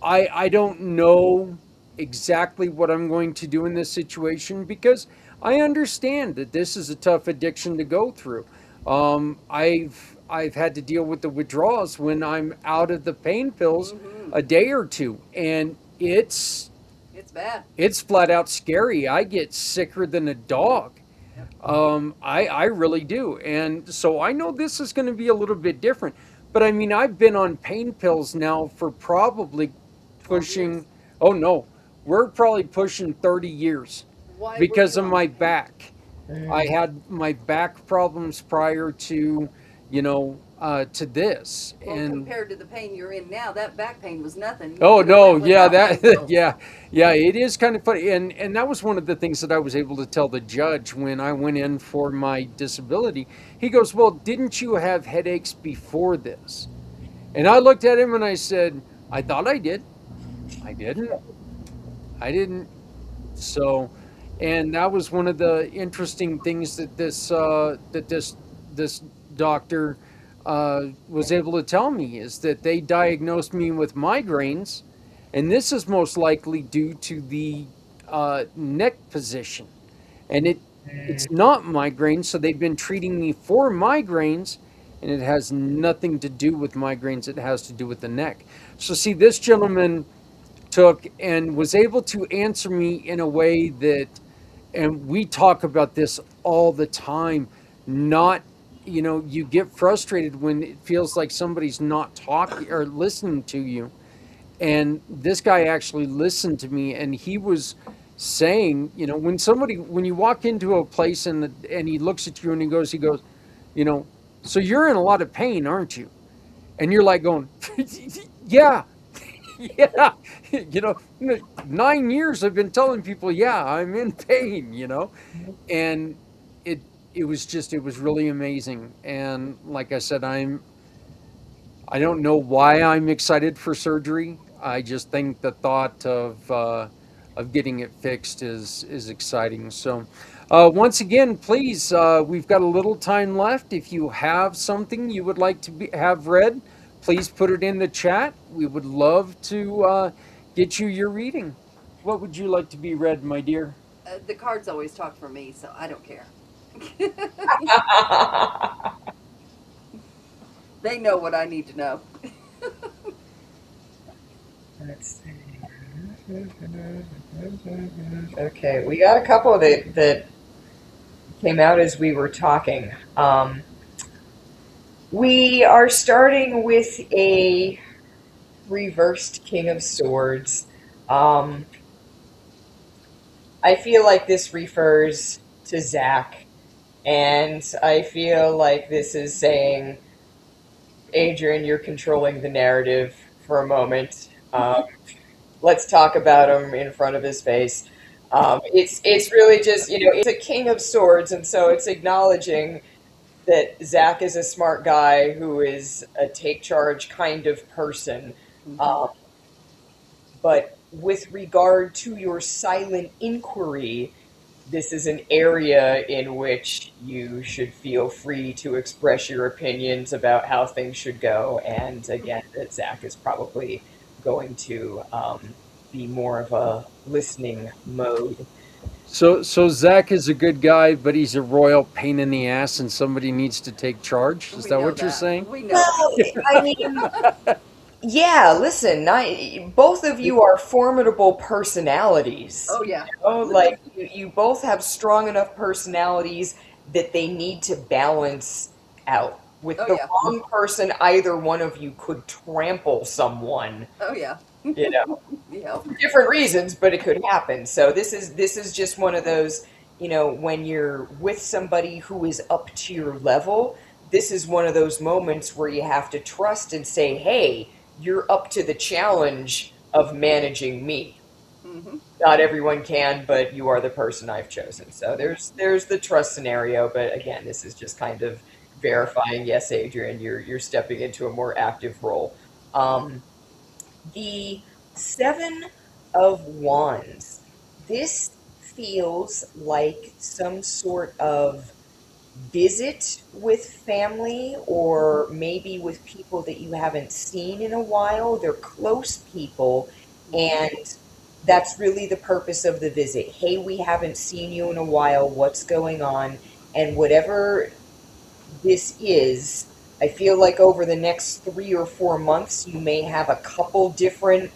I don't know exactly what I'm going to do in this situation, because I understand that this is a tough addiction to go through. I've had to deal with the withdrawals when I'm out of the pain pills a day or two, and it's bad. It's flat out scary. I get sicker than a dog. I really do. And so I know this is going to be a little bit different. But I mean, I've been on pain pills now for probably pushing, oh no, we're probably pushing 30 years. Why Because were of you my on pain? back. I had my back problems prior to, you know, to this. Well, And compared to the pain you're in now, that back pain was nothing. You oh could've no, went yeah, without pain that pills. yeah, it is kind of funny, and that was one of the things that I was able to tell the judge when I went in for my disability. He goes, "Well, didn't you have headaches before this?" And I looked at him and I said, "I thought I did. I didn't. I didn't." So, and that was one of the interesting things that this doctor was able to tell me, is that they diagnosed me with migraines, and this is most likely due to the neck position, and it's not migraines. So they've been treating me for migraines, and it has nothing to do with migraines. It has to do with the neck. So see, this gentleman took and was able to answer me in a way that, and we talk about this all the time, not, you know, you get frustrated when it feels like somebody's not talking or listening to you. And this guy actually listened to me, and he was saying, you know, when you walk into a place and he looks at you and he goes, you know, so you're in a lot of pain, aren't you? And you're like going, yeah. Yeah, you know, 9 years I've been telling people, yeah, I'm in pain, you know, and it was really amazing. And like I said, I don't know why I'm excited for surgery. I just think the thought of getting it fixed is exciting. So once again, please, we've got a little time left. If you have something you would like to have read, please put it in the chat. We would love to get you your reading. What would you like to be read, my dear? The cards always talk for me, so I don't care. They know what I need to know. Let's see. Okay, we got a couple that came out as we were talking. We are starting with a reversed King of Swords. I feel like this refers to Zak, and I feel like this is saying, Adrian, you're controlling the narrative for a moment. Let's talk about him in front of his face. It's really just, you know, it's a King of Swords, and so it's acknowledging that Zak is a smart guy who is a take charge kind of person. But with regard to your silent inquiry, this is an area in which you should feel free to express your opinions about how things should go. And again, that Zach is probably going to be more of a listening mode. So Zach is a good guy, but he's a royal pain in the ass, and somebody needs to take charge. Is We that know what you're that. saying? We know Well, I mean, yeah, listen, both of you are formidable personalities. Oh yeah. Like you both have strong enough personalities that they need to balance out. With Oh the yeah. wrong person, either one of you could trample someone, Oh yeah. you know, Yeah. for different reasons, but it could happen. So this is just one of those, when you're with somebody who is up to your level, this is one of those moments where you have to trust and say, "Hey, you're up to the challenge of managing me." Hmm. Not everyone can, but you are the person I've chosen. So there's the trust scenario, but again, this is just kind of verifying, yes, Adrian, you're stepping into a more active role. Um, the Seven of Wands. This feels like some sort of visit with family or maybe with people that you haven't seen in a while. They're close people, and that's really the purpose of the visit. Hey, we haven't seen you in a while. What's going on? And whatever this is, I feel like over the next 3 or 4 months, you may have a couple different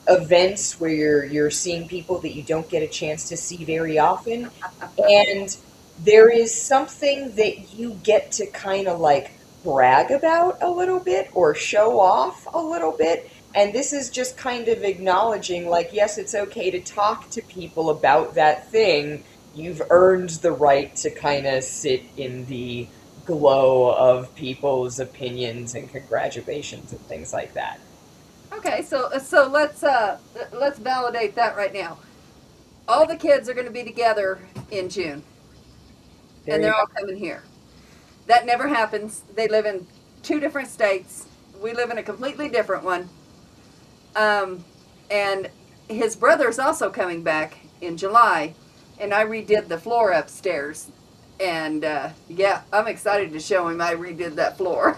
events where you're seeing people that you don't get a chance to see very often, and there is something that you get to kind of like brag about a little bit or show off a little bit. And this is just kind of acknowledging, like, yes, it's okay to talk to people about that thing. You've earned the right to kind of sit in the glow of people's opinions and congratulations and things like that. Okay, so let's validate that right now. All the kids are going to be together in June, There and you they're go. all coming here. That never happens. They live in two different states. We live in a completely different one. And his brother's also coming back in July, and I redid the floor upstairs. And yeah, I'm excited to show him I redid that floor.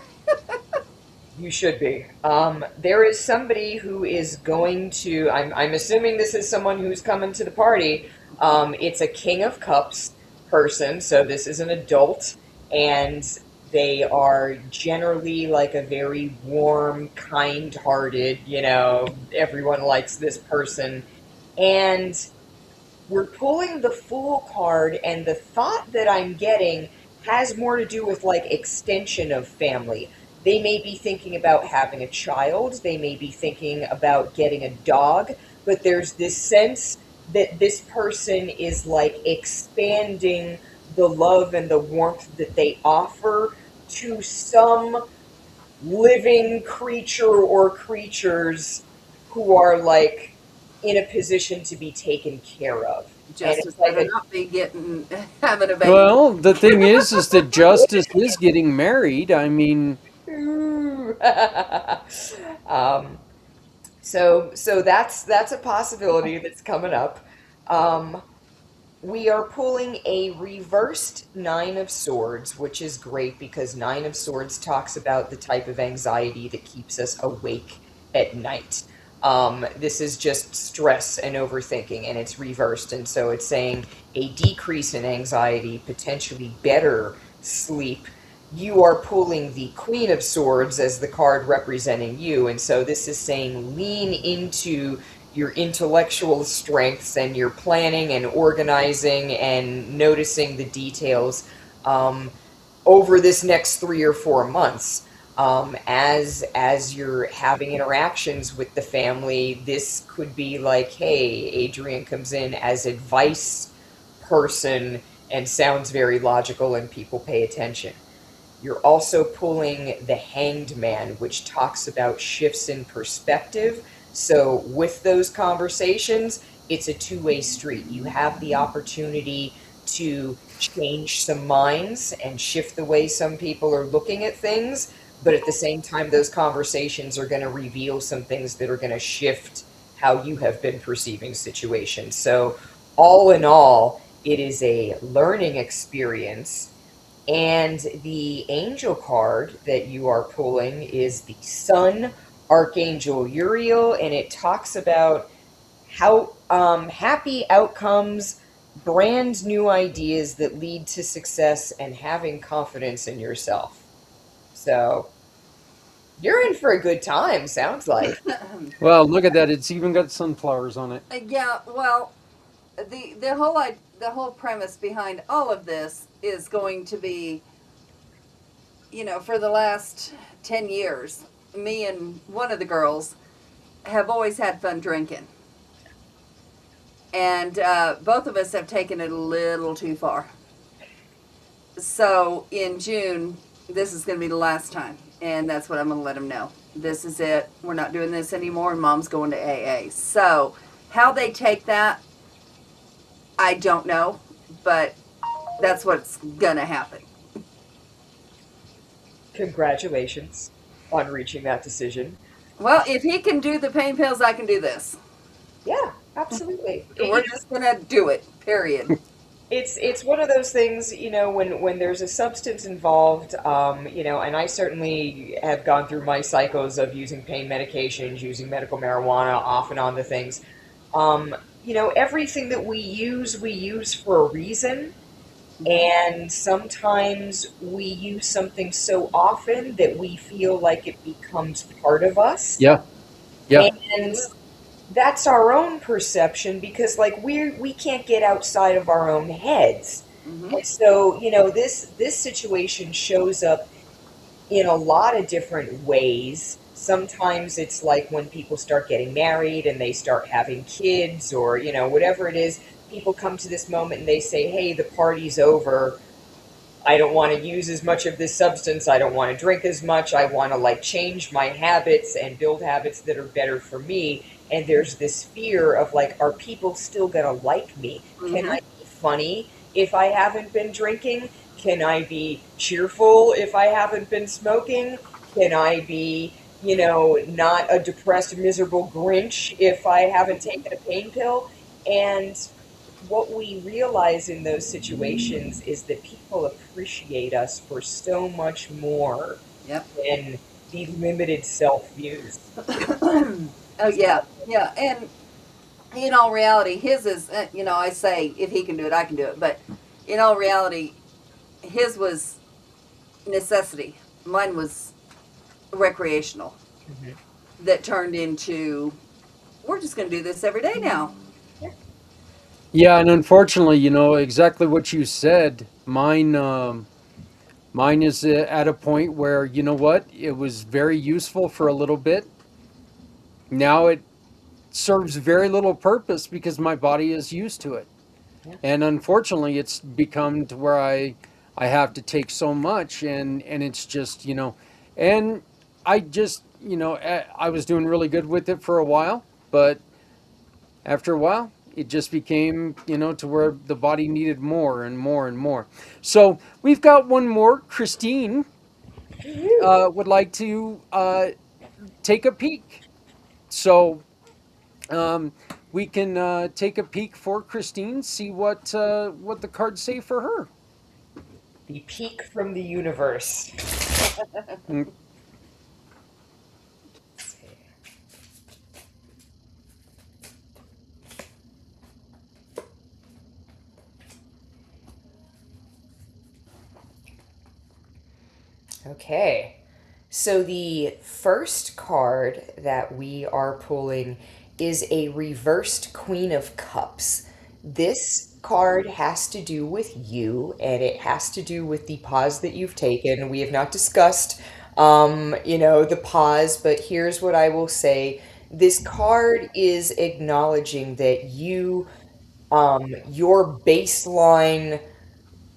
You should be. There is somebody who is going to. I'm assuming this is someone who's coming to the party. It's a King of Cups person, so this is an adult, and they are generally like a very warm, kind-hearted. Everyone likes this person, and we're pulling the Fool card, and the thought that I'm getting has more to do with like extension of family. They may be thinking about having a child, they may be thinking about getting a dog, but there's this sense that this person is like expanding the love and the warmth that they offer to some living creature or creatures who are like in a position to be taken care of. And Justice it's like better not be having a baby. Well, the thing is that Justice is getting married. I mean, um, so that's a possibility that's coming up. Um, we are pulling a reversed Nine of Swords, which is great because Nine of Swords talks about the type of anxiety that keeps us awake at night. This is just stress and overthinking, and it's reversed. And so it's saying a decrease in anxiety, potentially better sleep. You are pulling the Queen of Swords as the card representing you. And so this is saying lean into your intellectual strengths and your planning and organizing and noticing the details over this next 3 or 4 months. As you're having interactions with the family, this could be like, hey, Adrian comes in as advice person and sounds very logical and people pay attention. You're also pulling the Hanged Man, which talks about shifts in perspective. So with those conversations, it's a two-way street. You have the opportunity to change some minds and shift the way some people are looking at things, but at the same time, those conversations are going to reveal some things that are going to shift how you have been perceiving situations. So all in all, it is a learning experience. And the angel card that you are pulling is the Sun Archangel Uriel, and it talks about how happy outcomes, brand new ideas that lead to success, and having confidence in yourself. So you're in for a good time, sounds like. Well, look at that. It's even got sunflowers on it. Yeah, well, the whole premise behind all of this is going to be, for the last 10 years, me and one of the girls have always had fun drinking. And both of us have taken it a little too far. So in June, this is going to be the last time. And that's what I'm going to let them know. This is it. We're not doing this anymore, and Mom's going to AA. So how they take that, I don't know. But that's what's going to happen. Congratulations on reaching that decision. Well, if he can do the pain pills, I can do this. Yeah, absolutely. We're just going to do it, period. It's one of those things, when there's a substance involved, and I certainly have gone through my cycles of using pain medications, using medical marijuana, off and on the things. Everything that we use for a reason, and sometimes we use something so often that we feel like it becomes part of us. Yeah. Yeah. And that's our own perception, because like we can't get outside of our own heads. And so this situation shows up in a lot of different ways. Sometimes it's like when people start getting married and they start having kids, or whatever it is, people come to this moment and they say, hey, the party's over, I don't want to use as much of this substance, I don't want to drink as much, I want to like change my habits and build habits that are better for me. And there's this fear of like, are people still gonna like me? Can I be funny if I haven't been drinking? Can I be cheerful if I haven't been smoking? Can I be, not a depressed, miserable Grinch if I haven't taken a pain pill? And what we realize in those situations is that people appreciate us for so much more than the limited self-views. Oh, yeah. Yeah. And in all reality, his is, I say if he can do it, I can do it. But in all reality, his was necessity. Mine was recreational. That turned into, we're just going to do this every day now. Yeah, and unfortunately, exactly what you said. Mine is at a point where, you know what, it was very useful for a little bit. Now it serves very little purpose because my body is used to it. And unfortunately, it's become to where I have to take so much, and it's just, and I just, I was doing really good with it for a while, but after a while, it just became, to where the body needed more and more and more. So we've got one more. Christine would like to take a peek. So we can take a peek for Christine, see what the cards say for her. The peak from the universe. Okay, so the first card that we are pulling is a reversed Queen of Cups. This card has to do with you, and it has to do with the pause that you've taken. We have not discussed, the pause, but here's what I will say. This card is acknowledging that your baseline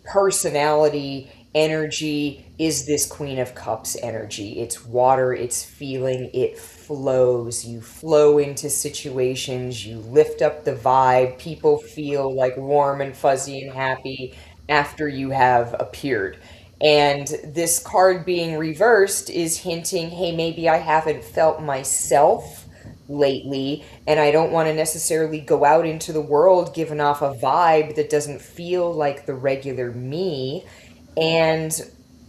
personality energy is this Queen of Cups energy. It's water, it's feeling, it flows. You flow into situations, you lift up the vibe. People feel like warm and fuzzy and happy after you have appeared. And this card being reversed is hinting, hey, maybe I haven't felt myself lately, and I don't want to necessarily go out into the world giving off a vibe that doesn't feel like the regular me. And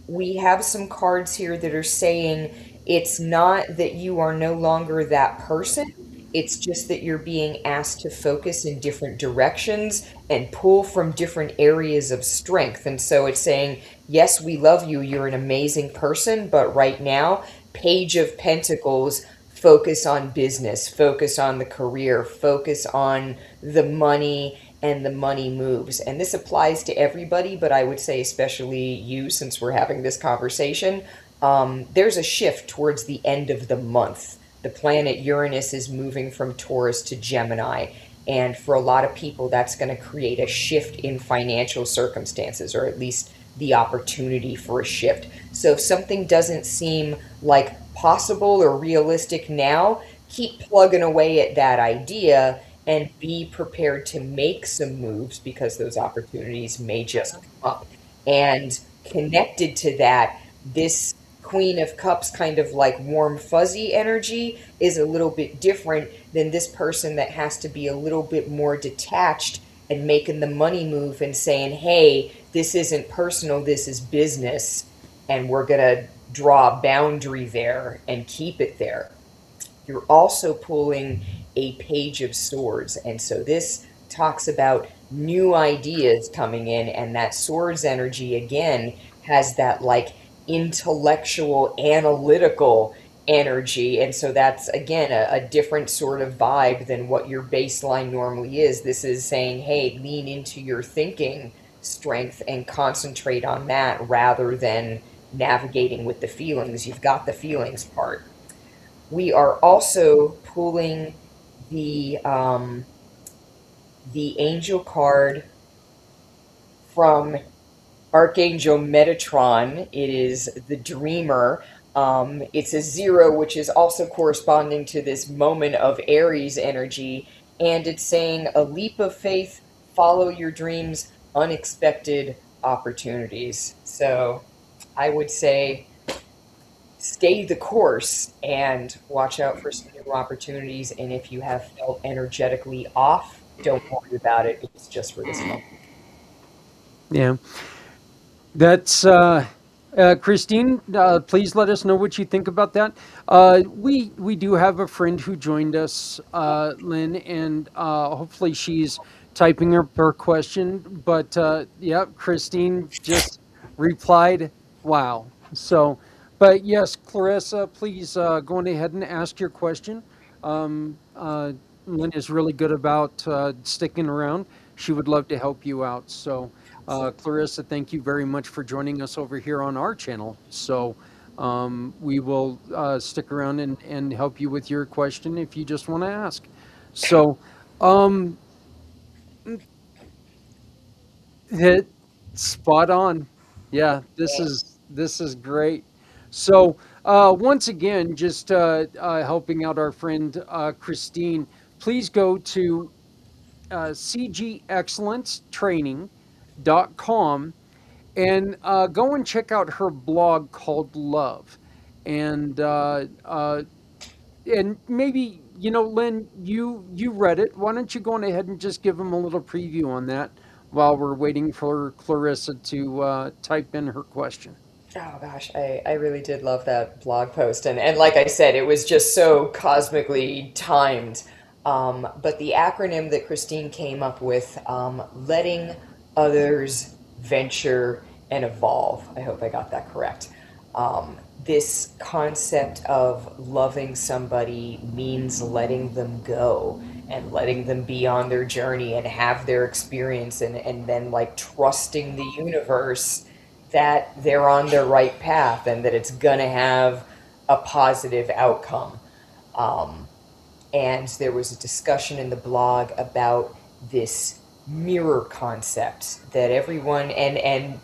we have some cards here that are saying it's not that you are no longer that person. It's just that you're being asked to focus in different directions and pull from different areas of strength. And so it's saying, yes, we love you. You're an amazing person. But right now, Page of Pentacles, focus on business, focus on the career, focus on the money and the money moves. And this applies to everybody, but I would say especially you, since we're having this conversation. There's a shift towards the end of the month. The planet Uranus is moving from Taurus to Gemini. And for a lot of people, that's going to create a shift in financial circumstances, or at least the opportunity for a shift. So if something doesn't seem like possible or realistic now, keep plugging away at that idea and be prepared to make some moves, because those opportunities may just come up. And connected to that, this Queen of Cups kind of like warm fuzzy energy is a little bit different than this person that has to be a little bit more detached and making the money move and saying, hey, this isn't personal, this is business, and we're going to draw a boundary there and keep it there. You're also pulling a Page of Swords, and so this talks about new ideas coming in, and that swords energy again has that like intellectual, analytical energy. And so that's again a different sort of vibe than what your baseline normally is. This is saying, hey, lean into your thinking strength and concentrate on that rather than navigating with the feelings. You've got the feelings part. We are also pulling the angel card from Archangel Metatron. It is the Dreamer. It's a 0, which is also corresponding to this moment of Aries energy. And it's saying a leap of faith, follow your dreams, unexpected opportunities. So I would say stay the course and watch out for some new opportunities. And if you have felt energetically off, don't worry about it. It's just for this moment. Yeah. That's Christine. Please let us know what you think about that. We do have a friend who joined us, Lynn, and hopefully she's typing up her question. But yeah, Christine just replied, "Wow." So, but yes, Clarissa, please go on ahead and ask your question. Um, uh, Lynn is really good about sticking around. She would love to help you out. So. Clarissa, thank you very much for joining us over here on our channel. So we will stick around and help you with your question if you just want to ask. So hit spot on. Yeah, this is great. So once again, just helping out our friend Christine, please go to cgexcellencetraining.com and go and check out her blog called Love, and maybe Lynn, you read it. Why don't you go on ahead and just give them a little preview on that while we're waiting for Clarissa to type in her question. Oh gosh, I really did love that blog post. And like I said, it was just so cosmically timed. But the acronym that Christine came up with, letting others venture and evolve. I hope I got that correct. This concept of loving somebody means letting them go and letting them be on their journey and have their experience, and then like trusting the universe that they're on their right path and that it's gonna have a positive outcome. And there was a discussion in the blog about this mirror concept that everyone, and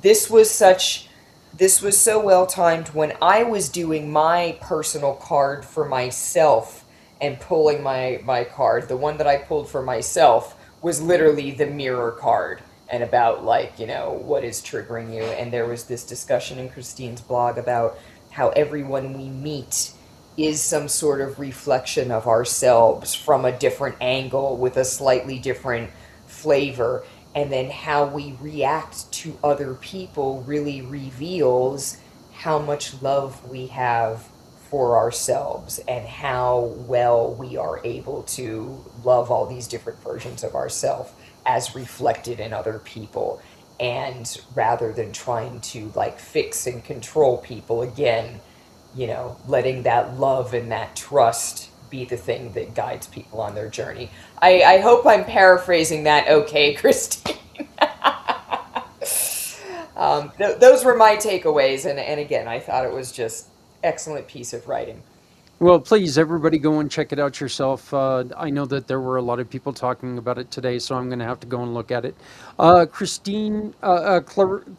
this was so well timed. When I was doing my personal card for myself and pulling my card, the one that I pulled for myself was literally the mirror card, and about like, what is triggering you. And there was this discussion in Christine's blog about how everyone we meet is some sort of reflection of ourselves from a different angle with a slightly different flavor. And then how we react to other people really reveals how much love we have for ourselves and how well we are able to love all these different versions of ourselves as reflected in other people. And rather than trying to like fix and control people, again, letting that love and that trust be the thing that guides people on their journey. I hope I'm paraphrasing that okay, Christine. Those were my takeaways, and again, I thought it was just excellent piece of writing. Well, please, everybody go and check it out yourself. I know that there were a lot of people talking about it today, so I'm going to have to go and look at it.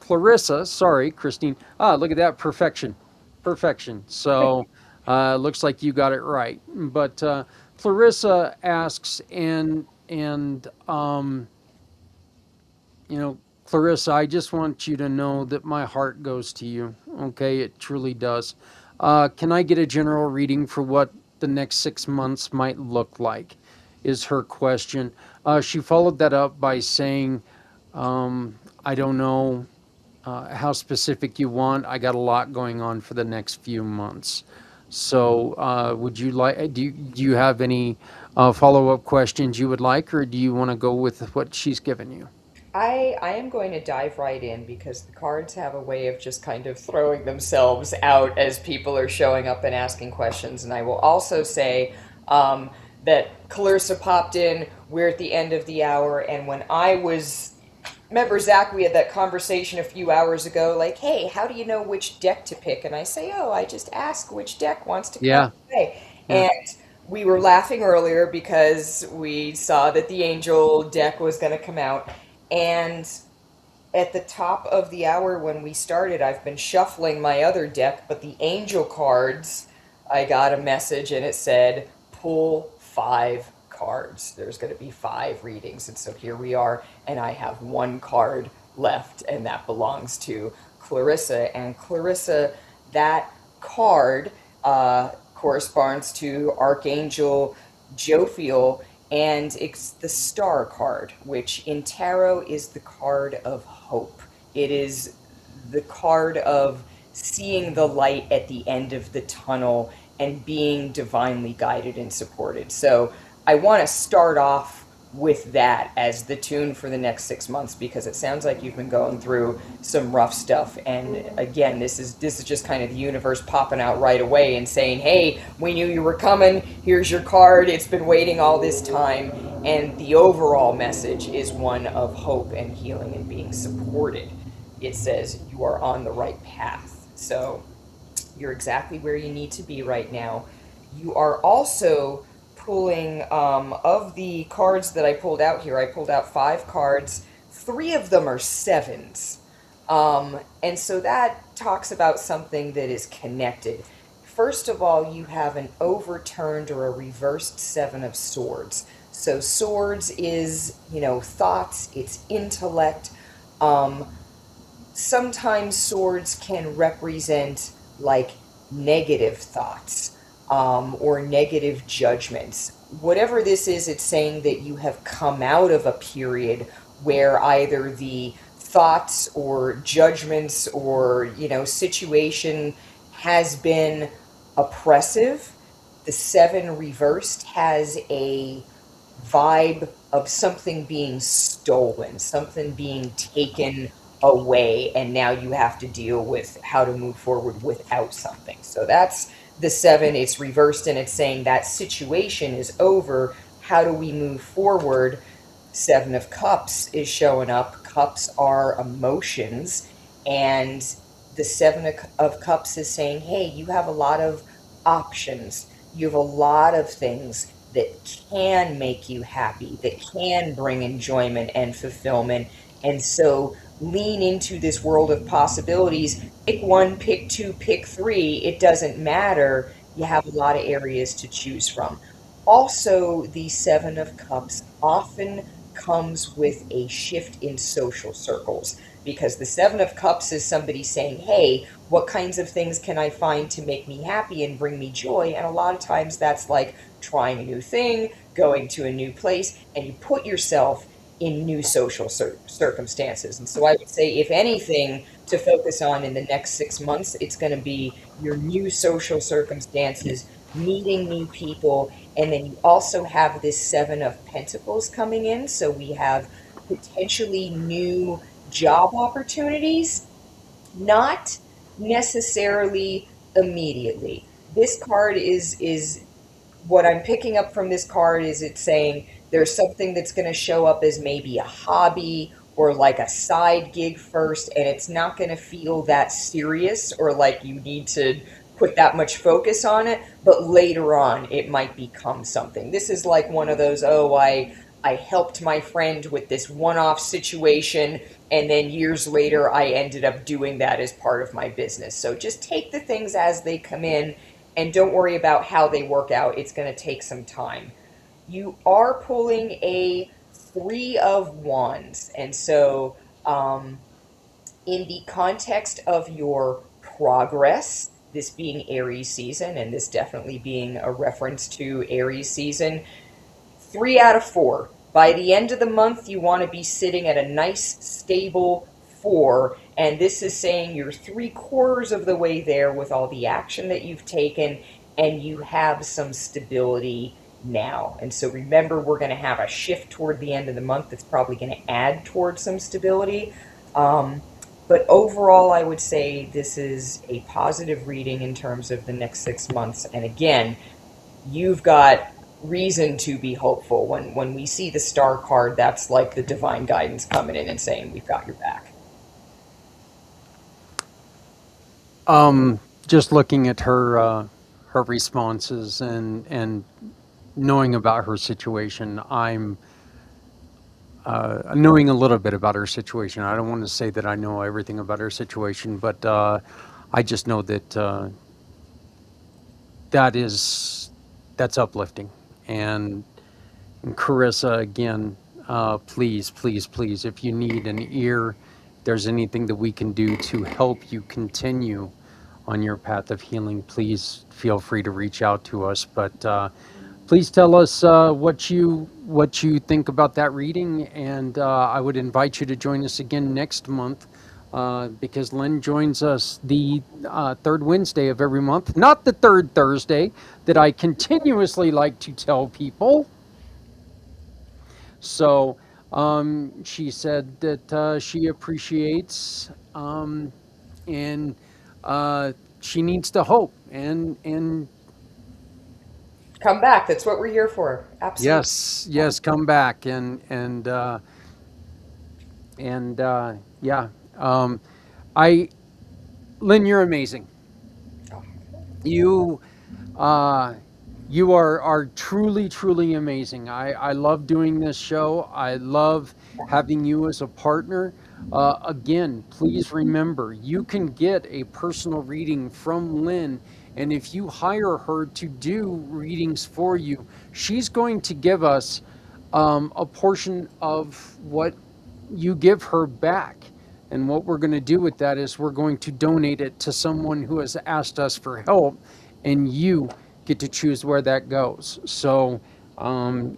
Clarissa, sorry, Christine. Look at that, perfection. Perfection. So looks like you got it right. But Clarissa asks, Clarissa, I just want you to know that my heart goes to you. Okay, it truly does. Can I get a general reading for what the next 6 months might look like? Is her question. She followed that up by saying, I don't know how specific you want. I got a lot going on for the next few months. So would you like, do you have any follow-up questions you would like, or do you want to go with what she's given you? I am going to dive right in because the cards have a way of just kind of throwing themselves out as people are showing up and asking questions. And I will also say that Clarissa popped in. We're at the end of the hour. And when remember, Zach, we had that conversation a few hours ago, like, hey, how do you know which deck to pick? And I say, oh, I just ask which deck wants to come today. Yeah. And we were laughing earlier because we saw that the angel deck was going to come out. And at the top of the hour when we started, I've been shuffling my other deck, but the angel cards, I got a message and it said, pull 5 cards. There's going to be 5 readings. And so here we are, and I have 1 card left, and that belongs to Clarissa. And Clarissa, that card corresponds to Archangel Jophiel. And it's the Star card, which in tarot is the card of hope. It is the card of seeing the light at the end of the tunnel and being divinely guided and supported. So I want to start off with that as the tune for the next 6 months, because it sounds like you've been going through some rough stuff. And again, this is just kind of the universe popping out right away and saying, hey, we knew you were coming. Here's your card. It's been waiting all this time. And the overall message is one of hope and healing and being supported. It says you are on the right path. So you're exactly where you need to be right now. You are also pulling, of the cards that I pulled out here, I pulled out 5 cards. 3 of them are 7s. And so that talks about something that is connected. First of all, you have an overturned or a reversed 7 of swords. So swords is, thoughts, it's intellect. Sometimes swords can represent like negative thoughts. Or negative judgments. Whatever this is, it's saying that you have come out of a period where either the thoughts or judgments or, situation has been oppressive. The 7 reversed has a vibe of something being stolen, something being taken away, and now you have to deal with how to move forward without something. So that's the 7, it's reversed, and it's saying that situation is over. How do we move forward? 7 of Cups is showing up. Cups are emotions, and the 7 of Cups is saying, hey, you have a lot of options. You have a lot of things that can make you happy, that can bring enjoyment and fulfillment. And so lean into this world of possibilities. Pick 1, pick 2, pick 3. It doesn't matter. You have a lot of areas to choose from. Also, the 7 of Cups often comes with a shift in social circles, because the Seven of Cups is somebody saying, hey, what kinds of things can I find to make me happy and bring me joy? And a lot of times that's like trying a new thing, going to a new place, and you put yourself in new social circumstances. And so I would say, if anything to focus on in the next 6 months, it's going to be your new social circumstances, meeting new people. And then you also have this Seven of Pentacles coming in. So we have potentially new job opportunities, not necessarily immediately. This card is what I'm picking up from this card is it's saying there's something that's going to show up as maybe a hobby or like a side gig first, and it's not going to feel that serious or like you need to put that much focus on it, but later on it might become something. This is like one of those, oh, I helped my friend with this one-off situation, and then years later I ended up doing that as part of my business. So just take the things as they come in and don't worry about how they work out. It's going to take some time. You are pulling a Three of Wands. And so in the context of your progress, this being Aries season, and this definitely being a reference to Aries season, 3 out of 4. By the end of the month, you want to be sitting at a nice, stable 4. And this is saying you're 3/4 of the way there with all the action that you've taken, and you have some stability now. And so remember, we're going to have a shift toward the end of the month that's probably going to add towards some stability. But overall, I would say this is a positive reading in terms of the next 6 months. And again, you've got reason to be hopeful. When we see the Star card, that's like the divine guidance coming in and saying, we've got your back. Just looking at her responses and knowing about her situation, I'm knowing a little bit about her situation. I don't want to say that I know everything about her situation, but I just know that that's uplifting. And Carissa, again, please, please, please, if you need an ear, if there's anything that we can do to help you continue on your path of healing, please feel free to reach out to us. But please tell us what you think about that reading, and I would invite you to join us again next month, because Lynn joins us the third Wednesday of every month, not the third Thursday that I continuously like to tell people. So she said that she appreciates and she needs to hope and Come back. That's what we're here for. Absolutely. yes, come back and yeah. Lynn, you're amazing. You are truly, truly amazing. I love doing this show. I love having you as a partner. Again, please remember, you can get a personal reading from Lynn, and if you hire her to do readings for you, she's going to give us a portion of what you give her back. And what we're going to do with that is we're going to donate it to someone who has asked us for help, and you get to choose where that goes. So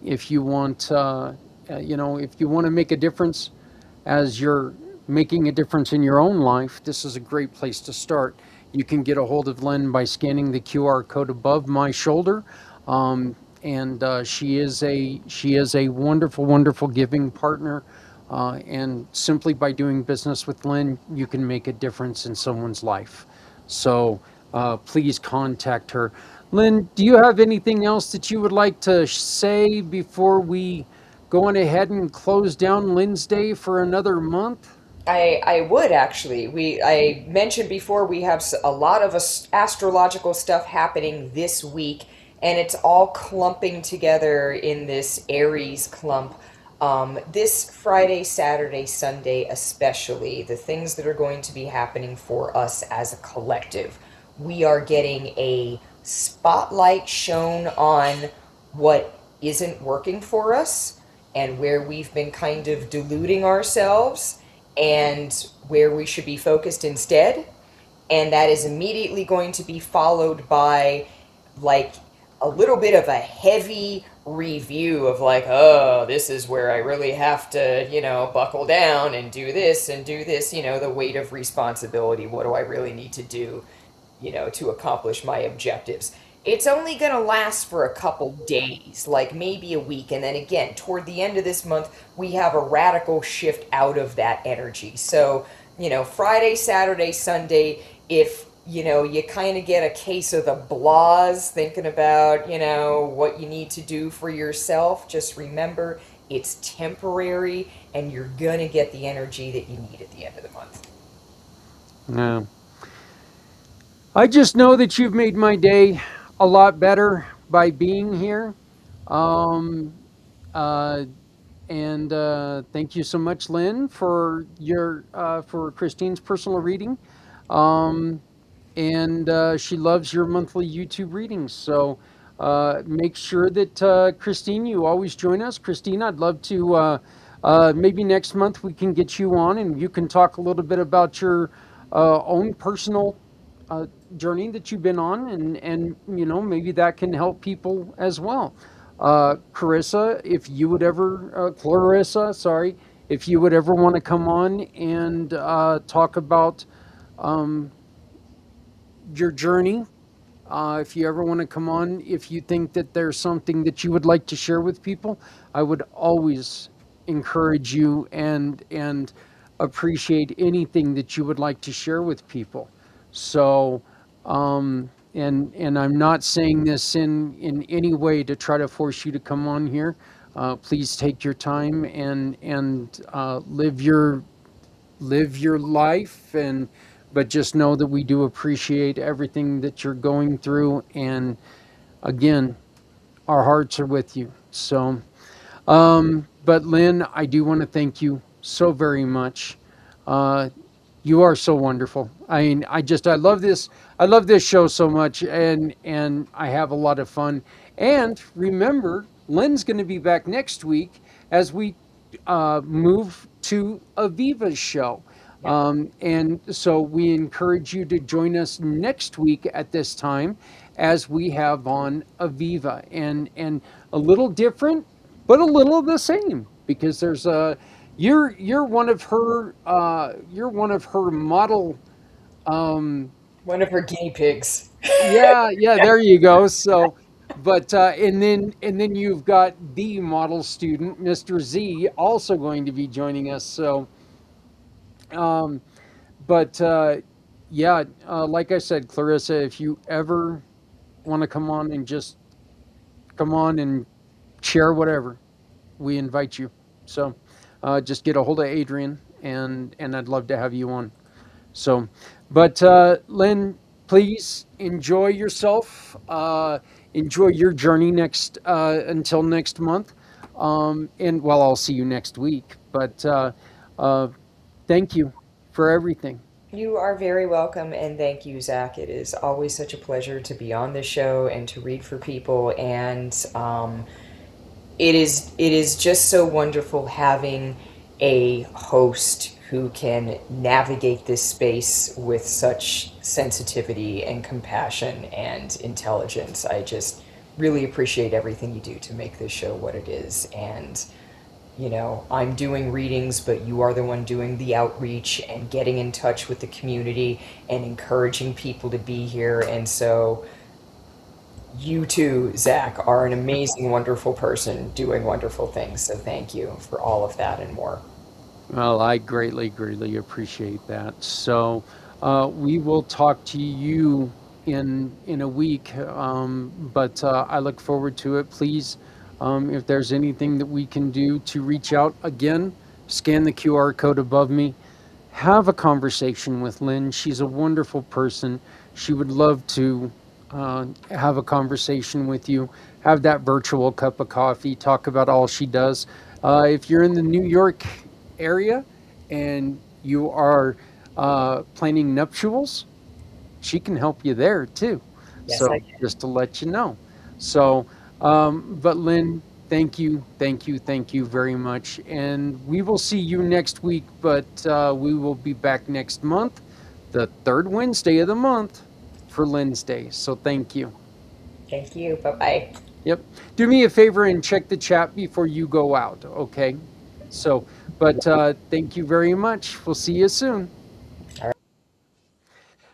if you want, if you want to make a difference as you're making a difference in your own life, this is a great place to start. You can get a hold of Lynn by scanning the QR code above my shoulder. And she is a wonderful, wonderful giving partner. And simply by doing business with Lynn, you can make a difference in someone's life. So please contact her. Lynn, do you have anything else that you would like to say before we go on ahead and close down Lynn's Day for another month? I would actually. I mentioned before we have a lot of astrological stuff happening this week, and it's all clumping together in this Aries clump. This Friday, Saturday, Sunday especially, the things that are going to be happening for us as a collective. We are getting a spotlight shown on what isn't working for us, and where we've been kind of deluding ourselves and where we should be focused instead. And that is immediately going to be followed by like a little bit of a heavy review of like, oh, this is where I really have to, buckle down and do this and do this, the weight of responsibility. What do I really need to do, to accomplish my objectives? It's only going to last for a couple days, like maybe a week. And then again, toward the end of this month, we have a radical shift out of that energy. So, Friday, Saturday, Sunday, if you kind of get a case of the blahs thinking about, what you need to do for yourself, just remember it's temporary and you're going to get the energy that you need at the end of the month. No. I just know that you've made my day a lot better by being here. Um, uh, and thank you so much, Lynn, for for Christine's personal reading. Um, and she loves your monthly YouTube readings. So make sure that Christine, you always join us. Christine, I'd love to maybe next month we can get you on and you can talk a little bit about your own personal journey that you've been on, and maybe that can help people as well. Clarissa, if you would ever, Clarissa, sorry, if you would ever want to come on and talk about your journey. If you ever want to come on, if you think that there's something that you would like to share with people, I would always encourage you and appreciate anything that you would like to share with people. So, and I'm not saying this in any way to try to force you to come on here. Please take your time and live your life, but just know that we do appreciate everything that you're going through, and again, our hearts are with you. So but Lynn, I do want to thank you so very much. You are so wonderful. I mean, I love this. I love this show so much, and I have a lot of fun. And remember, Lynn's going to be back next week as we move to Aviva's show. And so we encourage you to join us next week at this time as we have on Aviva, and a little different, but a little the same, because there's a you're one of her model. One of her guinea pigs. Yeah, there you go. So, but and then you've got the model student, Mr. Z, also going to be joining us. So, um, but yeah, like I said, Clarissa, if you ever want to come on and just come on and share whatever, we invite you. So, just get a hold of Adrian, and I'd love to have you on. So, but Lynn, please enjoy yourself. Enjoy your journey next until next month. And well, I'll see you next week. But thank you for everything. You are very welcome, and thank you, Zach. It is always such a pleasure to be on this show and to read for people, and it is just so wonderful having a host who can navigate this space with such sensitivity and compassion and intelligence. I just really appreciate everything you do to make this show what it is. And I'm doing readings, but you are the one doing the outreach and getting in touch with the community and encouraging people to be here. And so you too, Zach, are an amazing, wonderful person doing wonderful things. So thank you for all of that and more. Well, I greatly, greatly appreciate that. So we will talk to you in a week, but I look forward to it. Please, if there's anything that we can do to reach out, again, scan the QR code above me. Have a conversation with Lynn. She's a wonderful person. She would love to have a conversation with you. Have that virtual cup of coffee. Talk about all she does. If you're in the New York area and you are planning nuptials, she can help you there too. Yes, So I can. just to let you know. So, but Lynn, Thank you, thank you, thank you very much. And we will see you next week, but we will be back next month, the third Wednesday of the month for Lynn's Day. So thank you. Thank you. Bye-bye. Yep. Do me a favor and check the chat before you go out, okay? So, but thank you very much. We'll see you soon.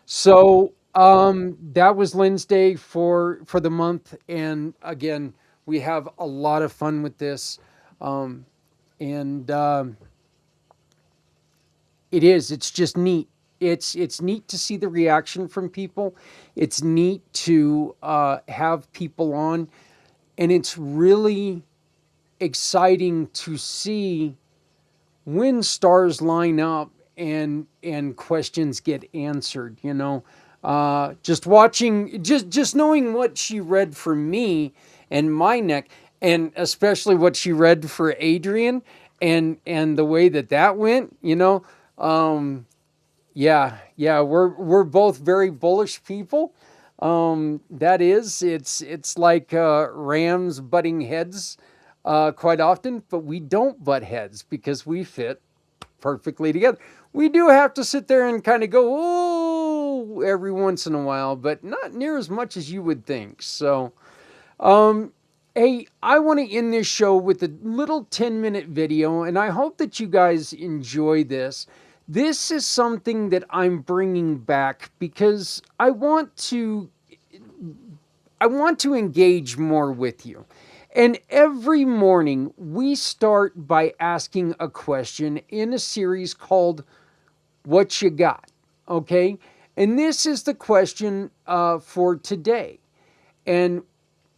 So that was Lynn's Day for the month, and again, we have a lot of fun with this, and it's just neat. It's neat to see the reaction from people. It's neat to have people on, and it's really exciting to see when stars line up and questions get answered. Just watching, just knowing what she read for me and my neck, and especially what she read for Adrian, and the way that went. Yeah, we're both very bullish people. It's like rams butting heads quite often, but we don't butt heads because we fit perfectly together. We do have to sit there and kind of go, oh, every once in a while, but not near as much as you would think. So, hey, I want to end this show with a little 10-minute video, and I hope that you guys enjoy this. This is something that I'm bringing back because I want to engage more with you. And every morning we start by asking a question in a series called Whatcha Got? Okay? And this is the question for today. And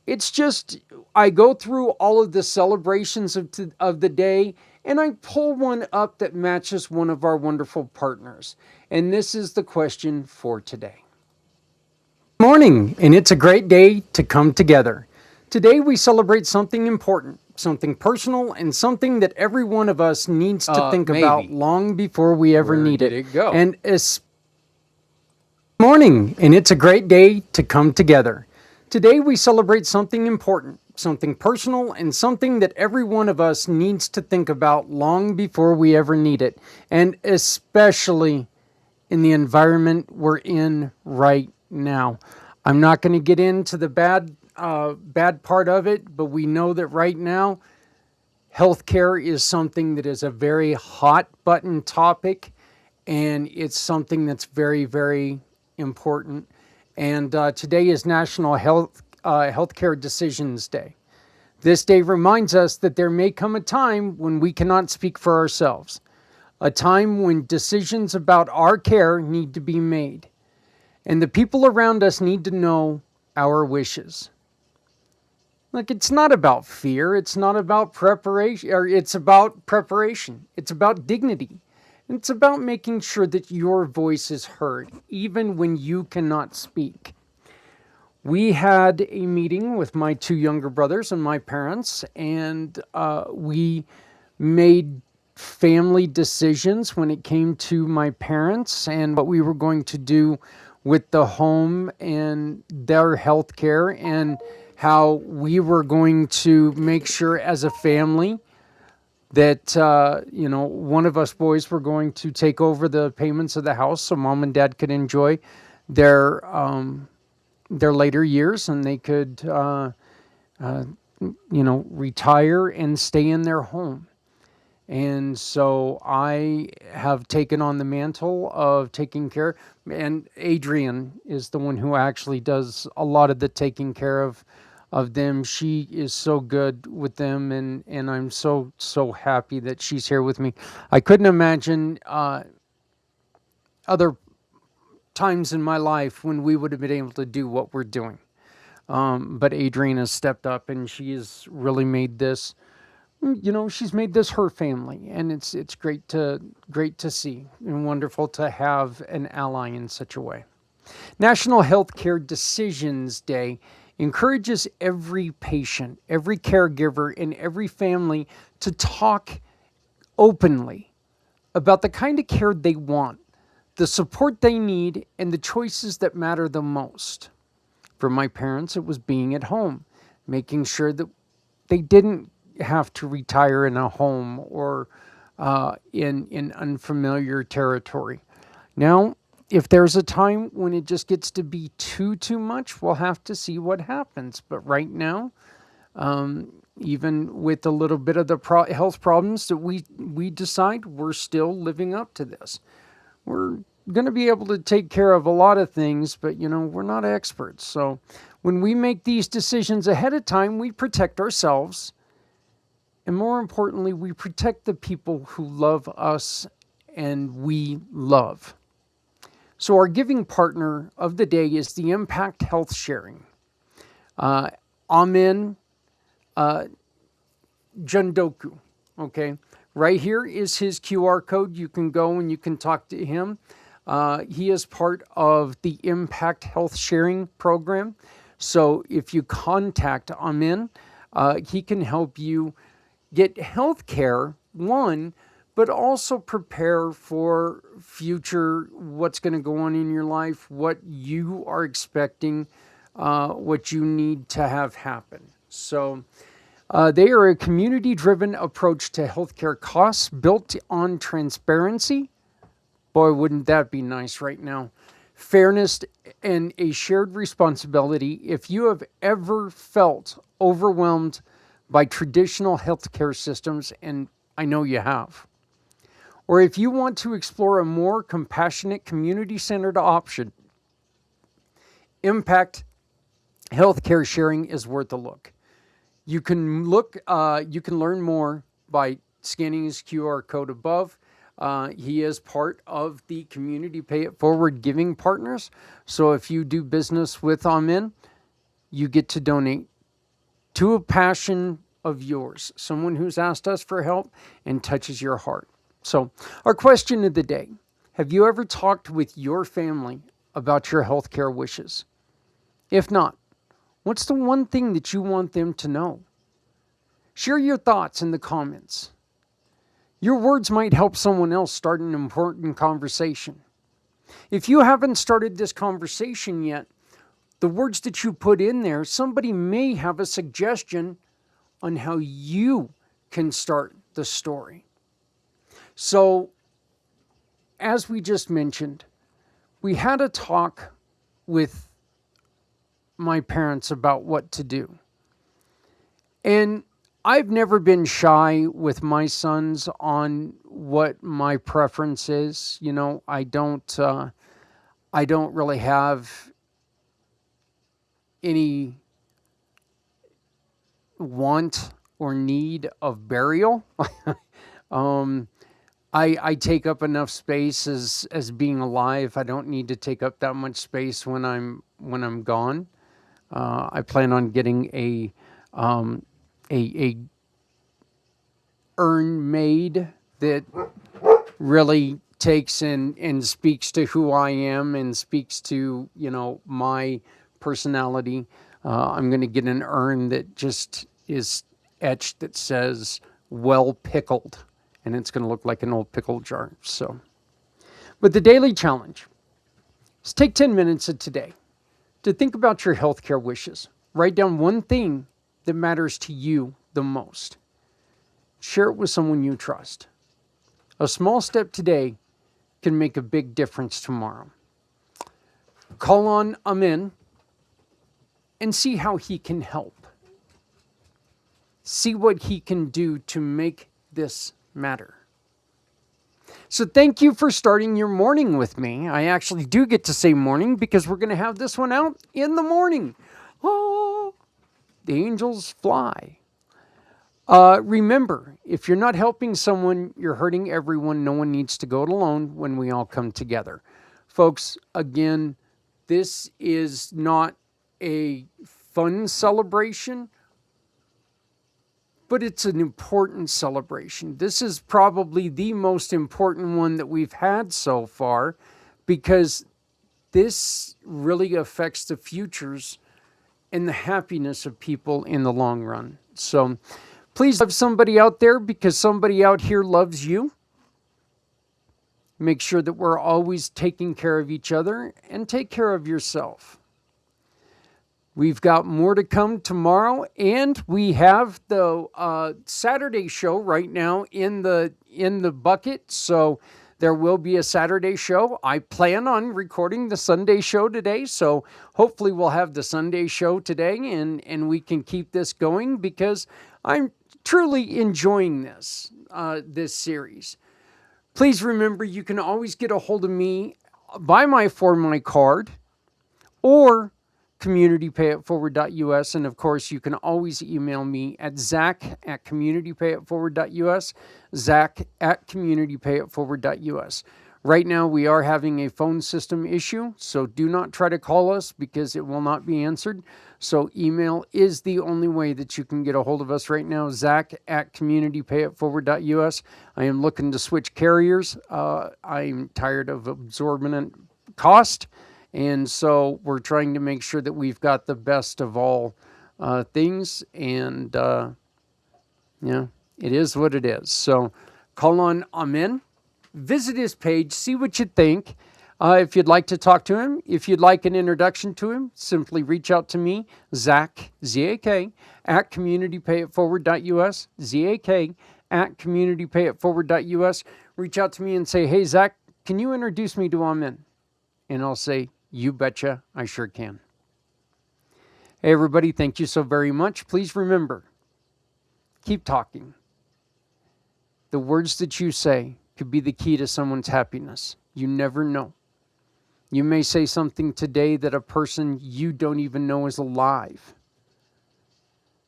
it's just, I go through all of the celebrations of the day, and I pull one up that matches one of our wonderful partners. And this is the question for today. Morning, and it's a great day to come together. Today we celebrate something important, something personal, and something that every one of us needs to think about long before we ever need it. And it's morning, and it's a great day to come together. Today we celebrate something important, something personal, and something that every one of us needs to think about long before we ever need it, and especially in the environment we're in right now. I'm not going to get into the bad part of it, but we know that right now, healthcare is something that is a very hot button topic, and it's something that's very, very important. And today is National Healthcare Decisions Day. This day reminds us that there may come a time when we cannot speak for ourselves, a time when decisions about our care need to be made, and the people around us need to know our wishes. Look, it's not about fear. It's not about preparation, or it's about preparation. It's about dignity. It's about making sure that your voice is heard, even when you cannot speak. We had a meeting with my two younger brothers and my parents, and we made family decisions when it came to my parents and what we were going to do with the home and their health care, and how we were going to make sure as a family that, one of us boys were going to take over the payments of the house so mom and dad could enjoy their later years, and they could, retire and stay in their home. And so I have taken on the mantle of taking care, and Adrian is the one who actually does a lot of the taking care of them. She is so good with them, and I'm so happy that she's here with me. I couldn't imagine other times in my life when we would have been able to do what we're doing. But Adrian has stepped up, and she has really made this, she's made this her family, and it's great to see, and wonderful to have an ally in such a way. National Healthcare Decisions Day encourages every patient, every caregiver, and every family to talk openly about the kind of care they want, the support they need, and the choices that matter the most. For my parents, it was being at home, making sure that They didn't have to retire in a home or in unfamiliar territory. Now, if there's a time when it just gets to be too much, we'll have to see what happens. But right now, even with a little bit of the health problems that we decide, we're still living up to this. We're going to be able to take care of a lot of things, but we're not experts. So when we make these decisions ahead of time, we protect ourselves. And more importantly, we protect the people who love us and we love. So our giving partner of the day is the pACT Health Sharing. Amin Jundoku. Okay. Right here is his QR code. You can go and you can talk to him. He is part of the pACT Health Sharing program. So if you contact Amin, he can help you get health care, one, but also prepare for future, what's going to go on in your life, what you are expecting, what you need to have happen. So they are a community-driven approach to healthcare costs built on transparency. Boy, wouldn't that be nice right now. Fairness and a shared responsibility. If you have ever felt overwhelmed by traditional healthcare systems, and I know you have, or if you want to explore a more compassionate, community-centered option, pACT Healthcare Sharing is worth a look. You can learn more by scanning his QR code above. He is part of the Community Pay It Forward Giving Partners. So if you do business with Amin, you get to donate to a passion of yours, someone who's asked us for help and touches your heart. So our question of the day, have you ever talked with your family about your healthcare wishes? If not, what's the one thing that you want them to know? Share your thoughts in the comments. Your words might help someone else start an important conversation. If you haven't started this conversation yet, the words that you put in there, somebody may have a suggestion on how you can start the story. So, as we just mentioned, we had a talk with my parents about what to do. And I've never been shy with my sons on what my preference is. I don't really have any want or need of burial. I take up enough space as being alive. I don't need to take up that much space when I'm gone. I plan on getting a urn made that really takes and speaks to who I am and speaks to my personality. I'm going to get an urn that just is etched that says "well pickled," and it's going to look like an old pickle jar. So, but the daily challenge is take 10 minutes of today to think about your healthcare wishes. Write down one thing that matters to you the most. Share it with someone you trust. A small step today can make a big difference tomorrow. Call on Amin and see how he can help. See what he can do to make this matter. So thank you for starting your morning with me. I actually do get to say morning because we're going to have this one out in the morning. Oh, the angels fly. Remember, if you're not helping someone, you're hurting everyone. No one needs to go it alone when we all come together. Folks, again, this is not a fun celebration, but it's an important celebration. This is probably the most important one that we've had so far because this really affects the futures and the happiness of people in the long run. So please love somebody out there because somebody out here loves you. Make sure that we're always taking care of each other and take care of yourself. We've got more to come tomorrow, and we have the Saturday show right now in the bucket. So there will be a Saturday show. I plan on recording the Sunday show today, so hopefully we'll have the Sunday show today, and we can keep this going because I'm truly enjoying this series. Please remember, you can always get a hold of me by my card or communitypayitforward.us. And of course, you can always email me at zach@communitypayitforward.us, zach@communitypayitforward.us. Right now, we are having a phone system issue, so do not try to call us because it will not be answered. So email is the only way that you can get a hold of us right now, zach@communitypayitforward.us. I am looking to switch carriers. I'm tired of exorbitant cost. And so we're trying to make sure that we've got the best of all things. And, it is what it is. So call on Amen. Visit his page. See what you think. If you'd like to talk to him, if you'd like an introduction to him, simply reach out to me, Zak, Z-A-K, @communitypayitforward.us, Z-A-K, @communitypayitforward.us. Reach out to me and say, hey, Zak, can you introduce me to Amen? And I'll say, you betcha, I sure can. Hey, everybody, thank you so very much. Please remember, keep talking. The words that you say could be the key to someone's happiness. You never know. You may say something today that a person you don't even know is alive.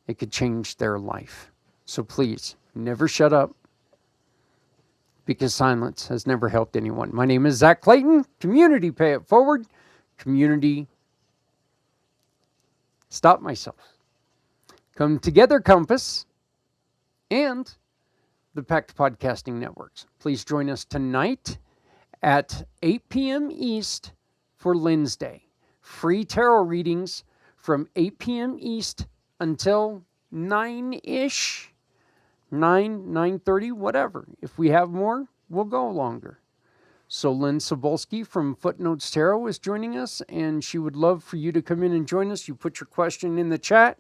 It could change their life. So please, never shut up, because silence has never helped anyone. My name is Zak Clayton, Community Pay It Forward. Community, stop myself. Come Together Compass and the pACT Podcasting Networks. Please join us tonight at 8 p.m. East for Lynn's Day. Free tarot readings from 8 p.m. East until 9-ish, 9:30, whatever. If we have more, we'll go longer. So Lynn Sabulski from Footnotes Tarot is joining us, and she would love for you to come in and join us. You put your question in the chat,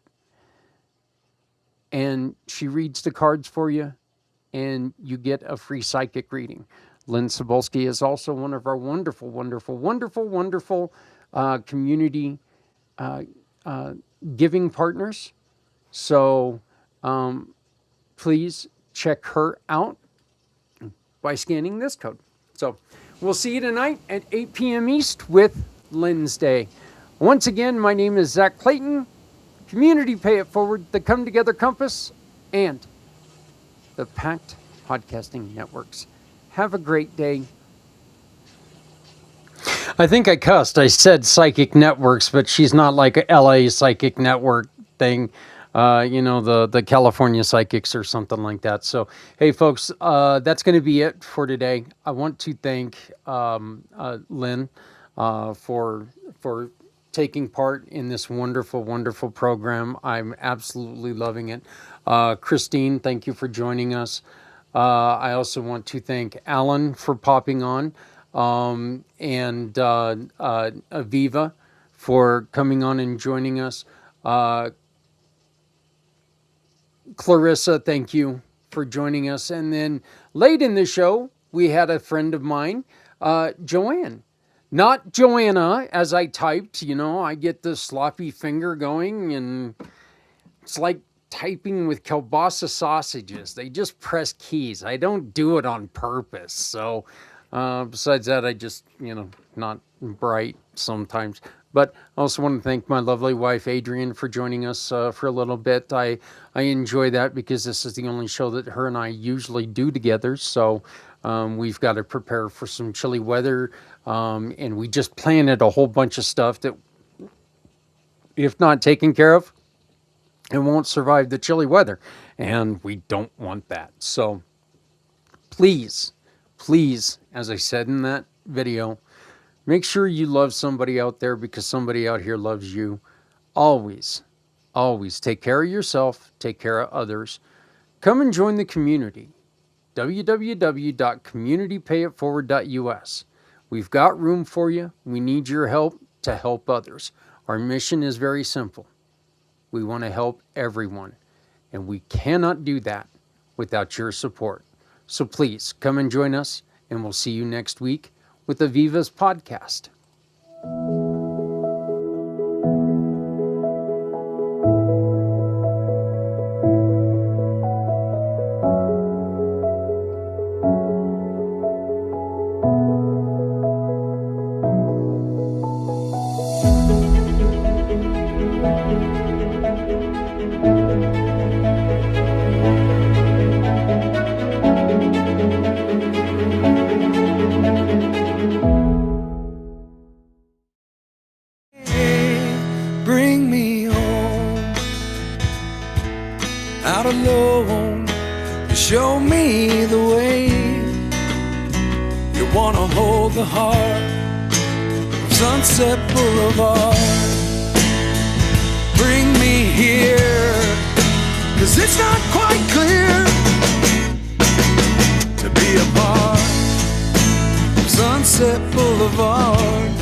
and she reads the cards for you, and you get a free psychic reading. Lynn Sabulski is also one of our wonderful, wonderful, wonderful, wonderful community giving partners. So please check her out by scanning this code. So we'll see you tonight at 8 p.m. East with Lynn's Day. Once again, my name is Zak Clayton, Community Pay It Forward, the Come Together Compass, and the pACT Podcasting Networks. Have a great day. I think I cussed. I said psychic networks, but she's not like a LA psychic network thing. The California psychics or something like that. So, hey, folks, that's going to be it for today. I want to thank Lynn for taking part in this wonderful, wonderful program. I'm absolutely loving it. Christine, thank you for joining us. I also want to thank Alan for popping on, and Aviva for coming on and joining us. Clarissa, thank you for joining us. And then late in the show, we had a friend of mine, Joanne. Not Joanna, as I typed. I get the sloppy finger going, and it's like typing with kielbasa sausages. They just press keys. I don't do it on purpose. So besides that, I just, not bright sometimes. But I also want to thank my lovely wife, Adrienne, for joining us for a little bit. I enjoy that because this is the only show that her and I usually do together. So we've got to prepare for some chilly weather. And we just planted a whole bunch of stuff that, if not taken care of, it won't survive the chilly weather. And we don't want that. So please, as I said in that video, make sure you love somebody out there, because somebody out here loves you. Always, always take care of yourself, take care of others. Come and join the community. www.communitypayitforward.us. We've got room for you. We need your help to help others. Our mission is very simple. We want to help everyone, and we cannot do that without your support. So please come and join us, and we'll see you next week with Aviva's podcast. Bring me home, out alone, you show me the way. You wanna hold the heart of Sunset Boulevard. Bring me here, 'cause it's not quite clear to be a part of Sunset Boulevard.